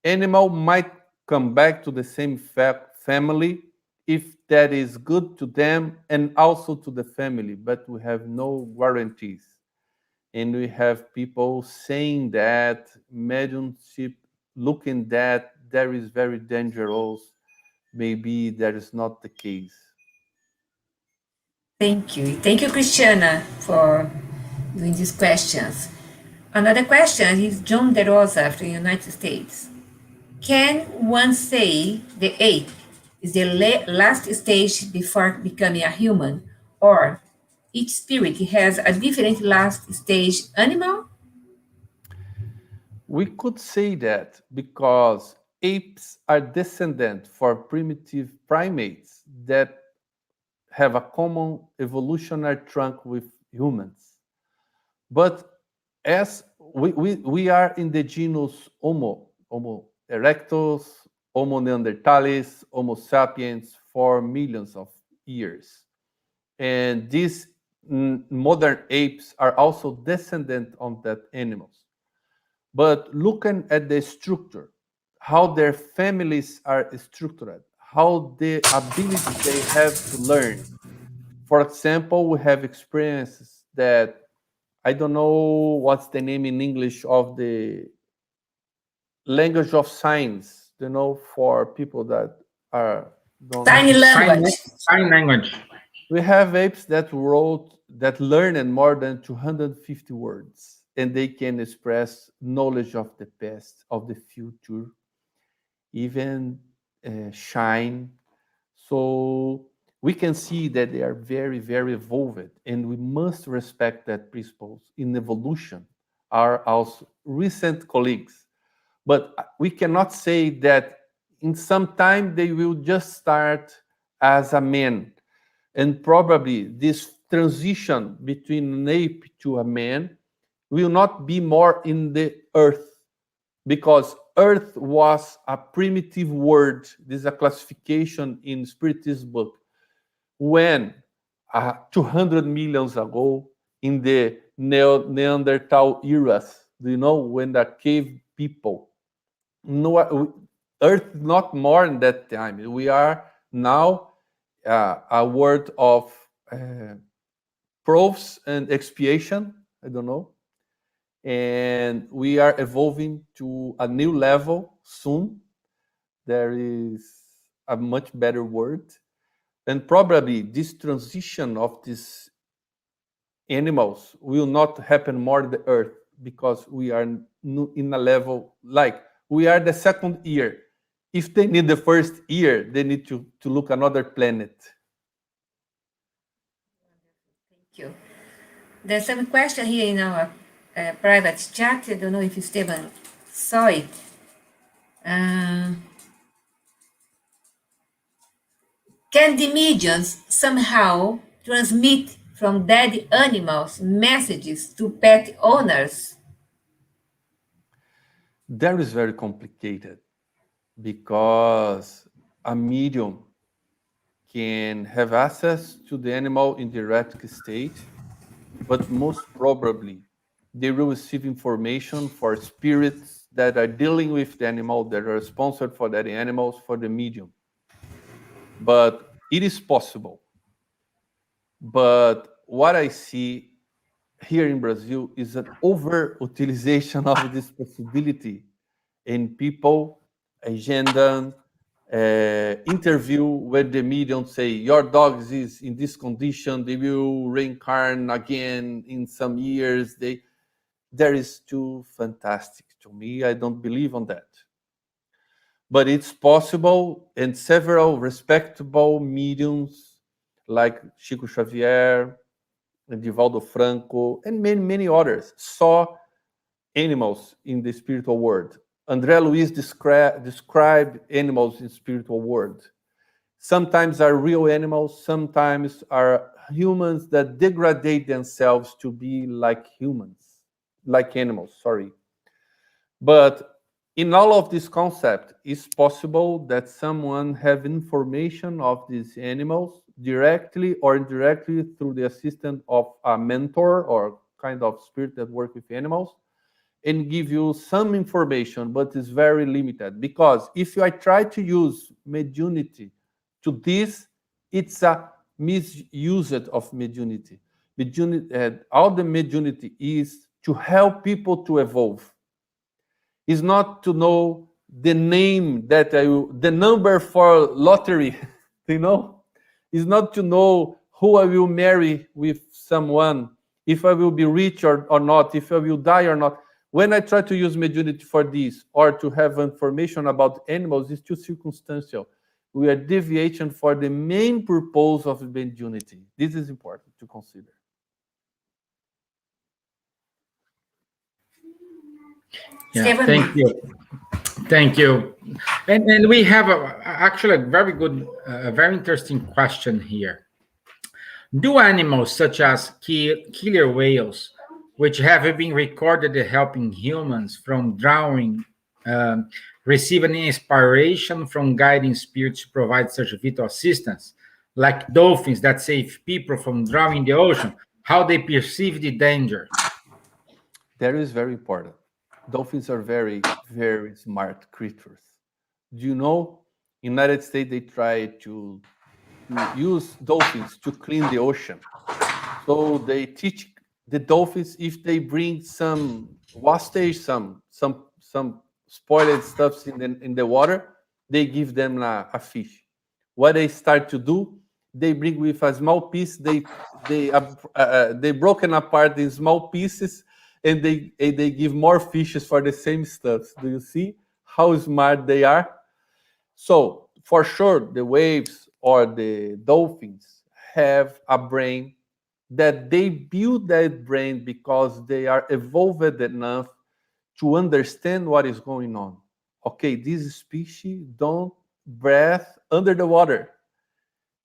Animal might come back to the same family if that is good to them and also to the family, but we have no guarantees. And we have people saying that mediumship, looking that there is very dangerous. Maybe that is not the case. Thank you. Thank you, Christiana, for doing these questions. Another question is John De Rosa from the United States. Can one say the ape is the last stage before becoming a human, or each spirit has a different last stage animal? We could say that because apes are descendant for primitive primates that have a common evolutionary trunk with humans. But as we are in the genus Homo erectus, Homo neanderthalis, Homo sapiens for millions of years. And these modern apes are also descendant of that animals. But looking at the structure, how their families are structured, how the ability they have to learn. For example, we have experiences that I don't know what's the name in English of the language of signs, for people that are don't. Tiny language. Sign language. We have apes that learn more than 250 words, and they can express knowledge of the past, of the future, even shine. So we can see that they are very, very evolved, and we must respect that principles in evolution are also recent colleagues. But we cannot say that in some time they will just start as a man. And probably this transition between an ape to a man will not be more in the earth, because earth was a primitive word. This is a classification in Spiritist book. When 200 millions ago, in the Neanderthal eras, do you know, when the cave people, no, earth not more in that time. We are now a word of proofs and expiation, I don't know. And we are evolving to a new level soon. There is a much better word. And probably this transition of these animals will not happen more on the earth, because we are in a level like we are the second year. If they need the first year, they need to look another planet. Thank you. There's some question here in our private chat. I don't know if Esteban saw it. Can the mediums somehow transmit from dead animals messages to pet owners? That is very complicated, because a medium can have access to the animal in the erratic state, but most probably they will receive information for spirits that are dealing with the animal, that are sponsored for that animals, for the medium. But it is possible. But what I see here in Brazil is an over-utilization of this possibility, and people agenda interview where the medium say your dog is in this condition, they will reincarnate again in some years. That is too fantastic to me. I don't believe on that. But it's possible, and several respectable mediums like Chico Xavier and Divaldo Franco and many, many others saw animals in the spiritual world. André Luiz described animals in spiritual world. Sometimes are real animals, sometimes are humans that degrade themselves to be like humans, like animals, sorry. But in all of this concept, it's possible that someone have information of these animals directly or indirectly through the assistance of a mentor or kind of spirit that work with animals and give you some information, but it's very limited. Because if I try to use mediunity to this, it's a misuse of mediunity. All the mediunity is to help people to evolve. Is not to know the name that the number for lottery, you know? Is not to know who I will marry with someone, if I will be rich or not, if I will die or not. When I try to use mediunity for this or to have information about animals, it's too circumstantial. We are deviation for the main purpose of mediunity. This is important to consider. Yeah, thank you. Thank you. And we have actually a very good, very interesting question here. Do animals such as killer whales, which have been recorded helping humans from drowning, receive an inspiration from guiding spirits to provide such vital assistance, like dolphins that save people from drowning in the ocean? How they perceive the danger? That is very important. Dolphins are very, very smart creatures. Do you know, in the United States, they try to use dolphins to clean the ocean. So they teach the dolphins if they bring some wastage, some spoiled stuffs in the water, they give them a fish. What they start to do, they bring with a small piece. They broken apart in small pieces, and they give more fishes for the same stuff. Do you see how smart they are? So for sure, the waves or the dolphins have a brain that they build that brain because they are evolved enough to understand what is going on. Okay, this species don't breathe under the water.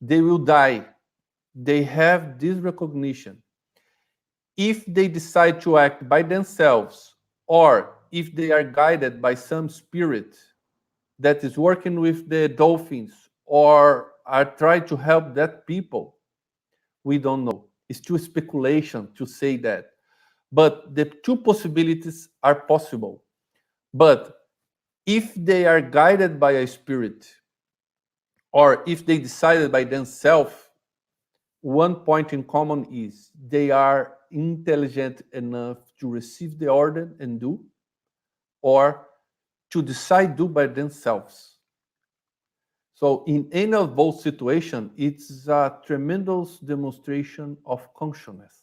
They will die. They have this recognition. If they decide to act by themselves or if they are guided by some spirit that is working with the dolphins or are trying to help that people, we don't know. It's too speculation to say that. But the two possibilities are possible. But if they are guided by a spirit or if they decided by themselves, one point in common is they are intelligent enough to receive the order and do, or to decide do by themselves. So in any of both situations, it's a tremendous demonstration of consciousness.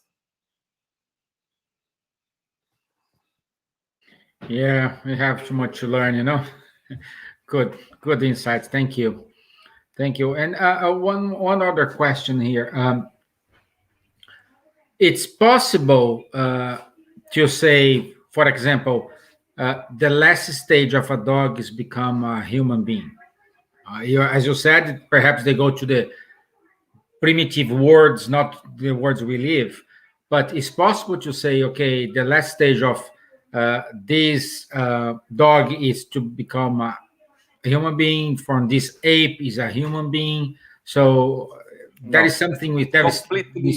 Yeah, we have too much to learn, you know. Good insights. Thank you. Thank you. And one other question here. It's possible to say, for example, the last stage of a dog is become a human being. As you said, perhaps they go to the primitive words, not the words we live. But it's possible to say, okay, the last stage of this dog is to become a human being. From this ape is a human being. So that is No, something we have some completely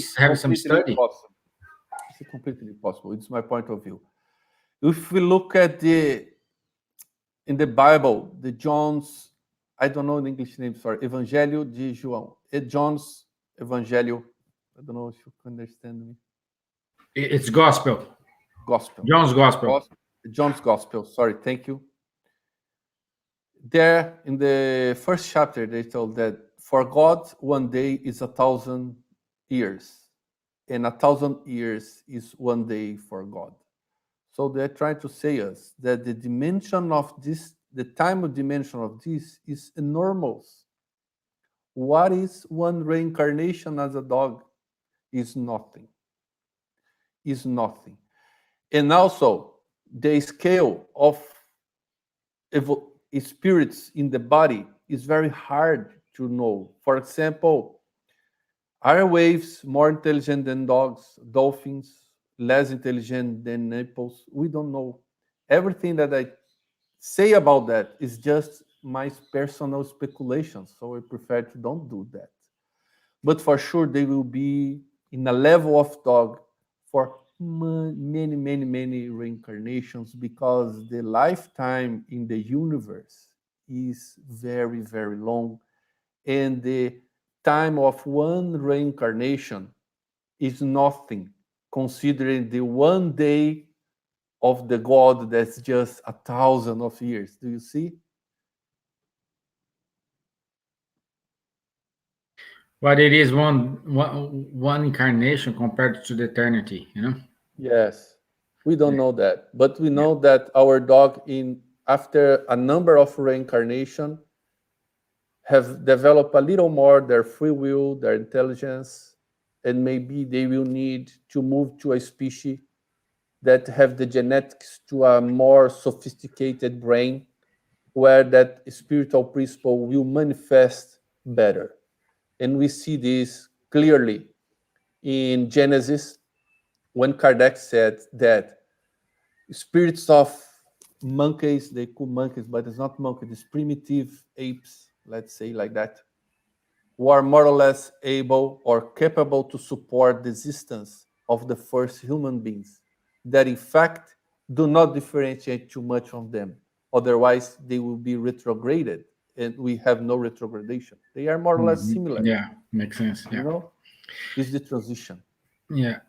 study. possible. It's completely possible. It's my point of view. If we look at in the Bible, the John's, I don't know the English name, sorry, Evangelho de João. John's Evangelho. I don't know if you can understand me. It's gospel. Gospel. John's gospel. John's Gospel. Sorry, thank you. There, in the first chapter, they told that for God, one day is 1,000 years, and 1,000 years is one day for God. So they're trying to say us that the dimension of this, the time of dimension of this is enormous. What is one reincarnation as a dog? Is nothing. Is nothing. And also, the scale of spirits in the body is very hard to know. For example, are waves more intelligent than dogs, dolphins, less intelligent than apples? We don't know. Everything that I say about that is just my personal speculation. So I prefer to don't do that. But for sure, they will be in a level of dog for many, many, many reincarnations because the lifetime in the universe is very, very long. And the time of one reincarnation is nothing considering the one day of the God that's just 1,000 of years. Do you see? But it is one incarnation compared to the eternity, you know? Yes. We don't Yeah. know that, but we Yeah. know that our dog in after a number of reincarnation have developed a little more their free will, their intelligence, and maybe they will need to move to a species that have the genetics to a more sophisticated brain where that spiritual principle will manifest better. And we see this clearly in Genesis when Kardec said that spirits of monkeys, they call monkeys, but it's not monkeys, it's primitive apes, let's say like that, who are more or less able or capable to support the existence of the first human beings, that in fact do not differentiate too much from them. Otherwise, they will be retrograded, and we have no retrogradation. They are more or less Mhm. similar. Yeah, makes sense. You Yeah. know, it's the transition. Yeah.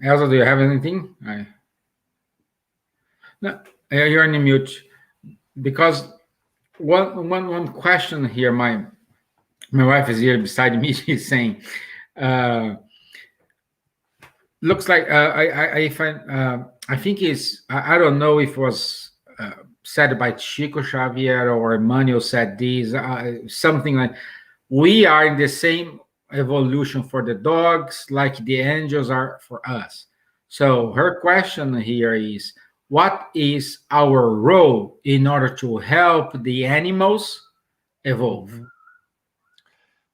Elsa, do you have anything? No, you're on mute because one question here. My wife is here beside me. She's saying, uh, looks like I find I think I don't know if it was said by Chico Xavier or Emmanuel said this something like we are in the same evolution for the dogs like the angels are for us. So her question here is, what is our role in order to help the animals evolve? Mhm.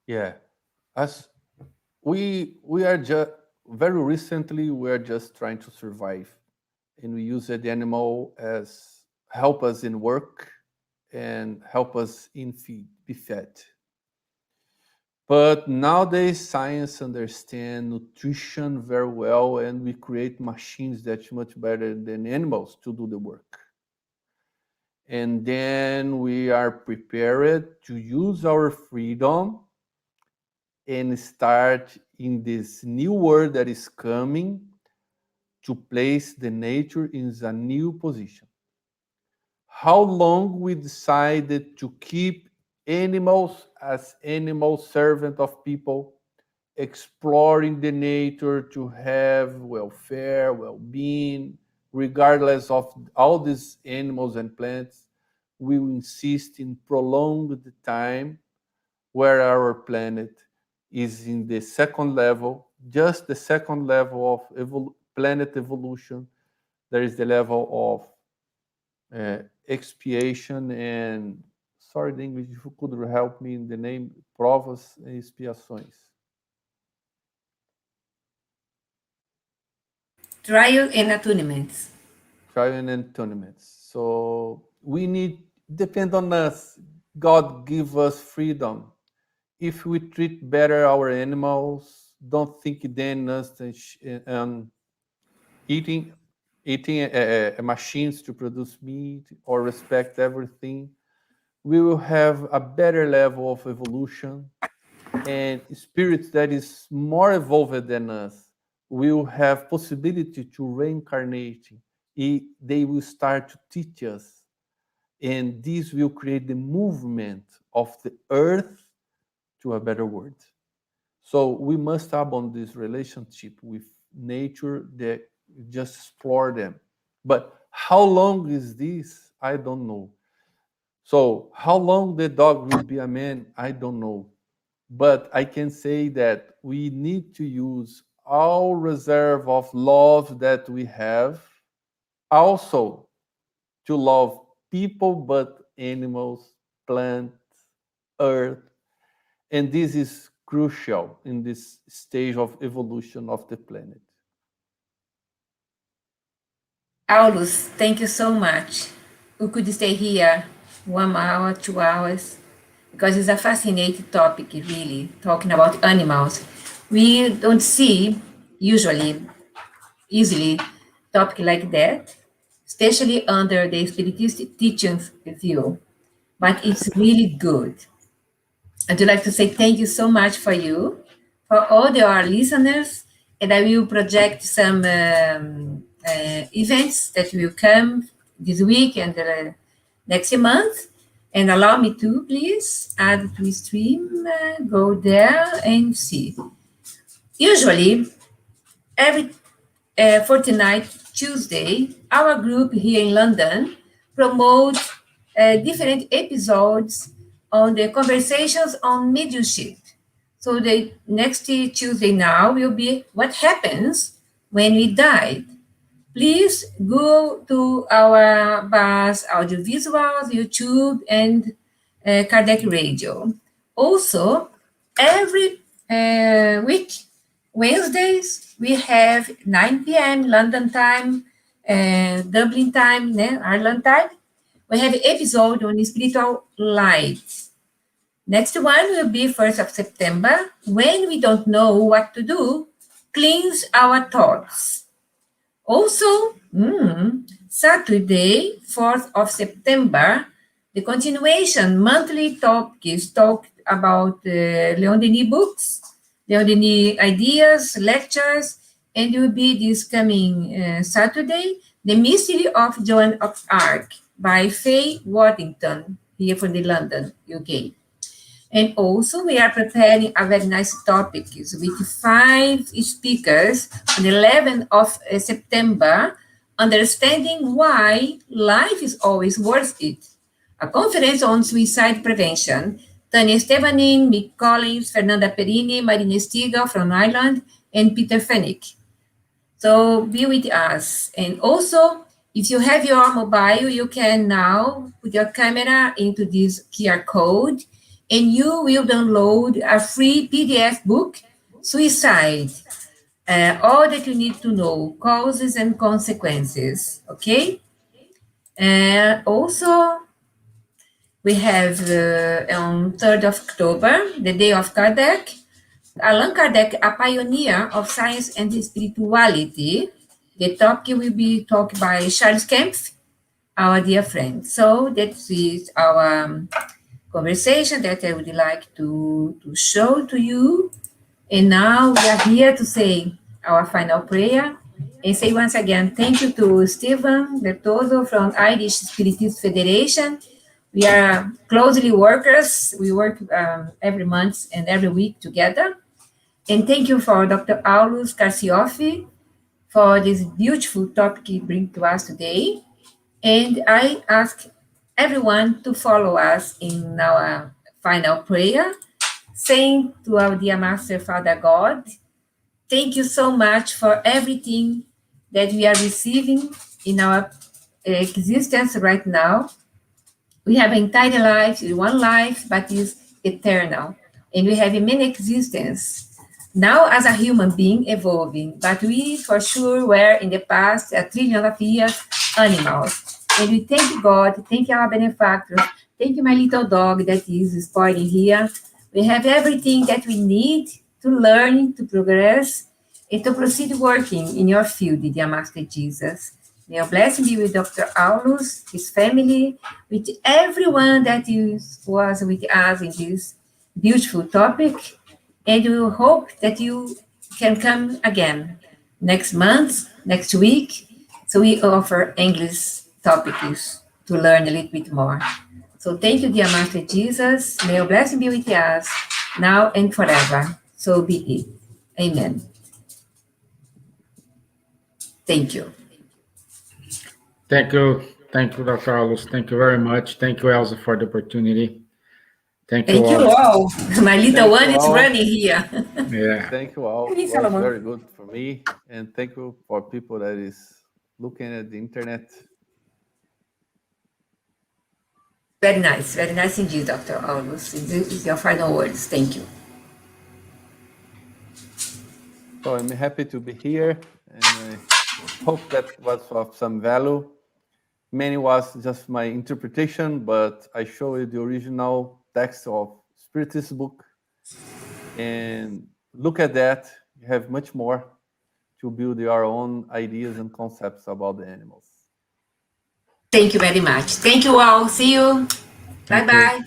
Yeah, as we are just very recently we are just trying to survive, and we use the animal as help us in work and help us in feed, be fed. But nowadays science understand nutrition very well, and we create machines that's much better than animals to do the work. And then we are prepared to use our freedom and start in this new world that is coming to place the nature in a new position. How long we decided to keep animals as animal servant of people, exploring the nature to have welfare, well-being, regardless of all these animals and plants, we will insist in prolonged time where our planet is in the second level, just the second level of planet evolution. There is the level of expiation and, sorry, the English, if you could help me in the name, provas e expiações. Trial and attunements. Trial and attunements. So we need, depend on us. God give us freedom. If we treat better our animals, don't think then us and eating machines to produce meat or respect everything, we will have a better level of evolution, and spirits that is more evolved than us will have possibility to reincarnate. They will start to teach us, and this will create the movement of the earth to a better world. So we must have on this relationship with nature that just explore them. But how long is this? I don't know. So how long the dog will be a man? I don't know. But I can say that we need to use all reserve of love that we have also to love people, but animals, plants, Earth. And this is crucial in this stage of evolution of the planet. Aulus, thank you so much. We could stay here 1 hour, 2 hours, because it's a fascinating topic, really, talking about animals. We don't see, usually, easily, topic like that, especially under the spiritistic teachings view, but it's really good. I'd like to say thank you so much for you, for all our listeners, and I will project some events that will come this week and next month. And allow me to, please, add to stream, go there and see. Usually, every fortnight Tuesday, our group here in London promotes different episodes on the conversations on mediumship. So the next Tuesday now will be what happens when we die. Please go to our bars, audiovisuals, YouTube, and Kardec Radio. Also, every week, Wednesdays, we have 9 p.m. London time, Dublin time, Ireland time. We have an episode on spiritual light. Next one will be 1st of September, when we don't know what to do, cleanse our thoughts. Also, Saturday, 4th of September, the continuation monthly talk is talked about Leon Denis books, Leon Denis ideas, lectures, and it will be this coming Saturday, The Mystery of Joan of Arc by Faye Waddington, here from the London, UK. And also, we are preparing a very nice topic with 5 speakers on the 11th of September, Understanding Why Life is Always Worth It. A conference on suicide prevention. Tanya Stevanin, Mick Collins, Fernanda Perini, Marina Stiga from Ireland, and Peter Fennick. So be with us. And also, if you have your mobile, you can now put your camera into this QR code, and you will download a free PDF book, Suicide, all that you need to know, causes and consequences, okay? And also, we have on 3rd of October, the Day of Kardec, Allan Kardec, a pioneer of science and spirituality. The topic will be talked by Charles Kempf, our dear friend. So that is our conversation that I would like to show to you. And now we are here to say our final prayer and say once again, thank you to Stephen Bertozzo from Irish Spiritist Federation. We are closely workers. We work every month and every week together. And thank you for Dr. Aulus Carciofi for this beautiful topic he brings to us today. And I ask everyone to follow us in our final prayer, saying to our dear Master, Father God, thank you so much for everything that we are receiving in our existence right now. We have entire life, one life, but is eternal. And we have many existences. Now as a human being evolving, but we for sure were in the past, a trillion of years, animals. And we thank God, thank our benefactors, thank you, my little dog that is spoiling here. We have everything that we need to learn, to progress, and to proceed working in your field, dear Master Jesus. May your blessing be with Dr. Aulus, his family, with everyone that was with us in this beautiful topic. And we hope that you can come again next month, next week. So we offer English topics to learn a little bit more. So thank you, dear Master Jesus. May your blessing be with us now and forever. So be it. Amen. Thank you. Thank you. Thank you, Dr. Aulus. Thank you very much. Thank you, Elsa, for the opportunity. Thank you all. My little one is running here. Yeah. Thank you all. It was very good for me. And thank you for people that is looking at the internet. Very nice indeed, Dr. Aulus. Your final words. Thank you. So I'm happy to be here, and I hope that was of some value. Many was just my interpretation, but I show you the original text of Spiritist book, and look at that. You have much more to build your own ideas and concepts about the animals. Thank you very much. Thank you all. See you. Bye-bye. Bye.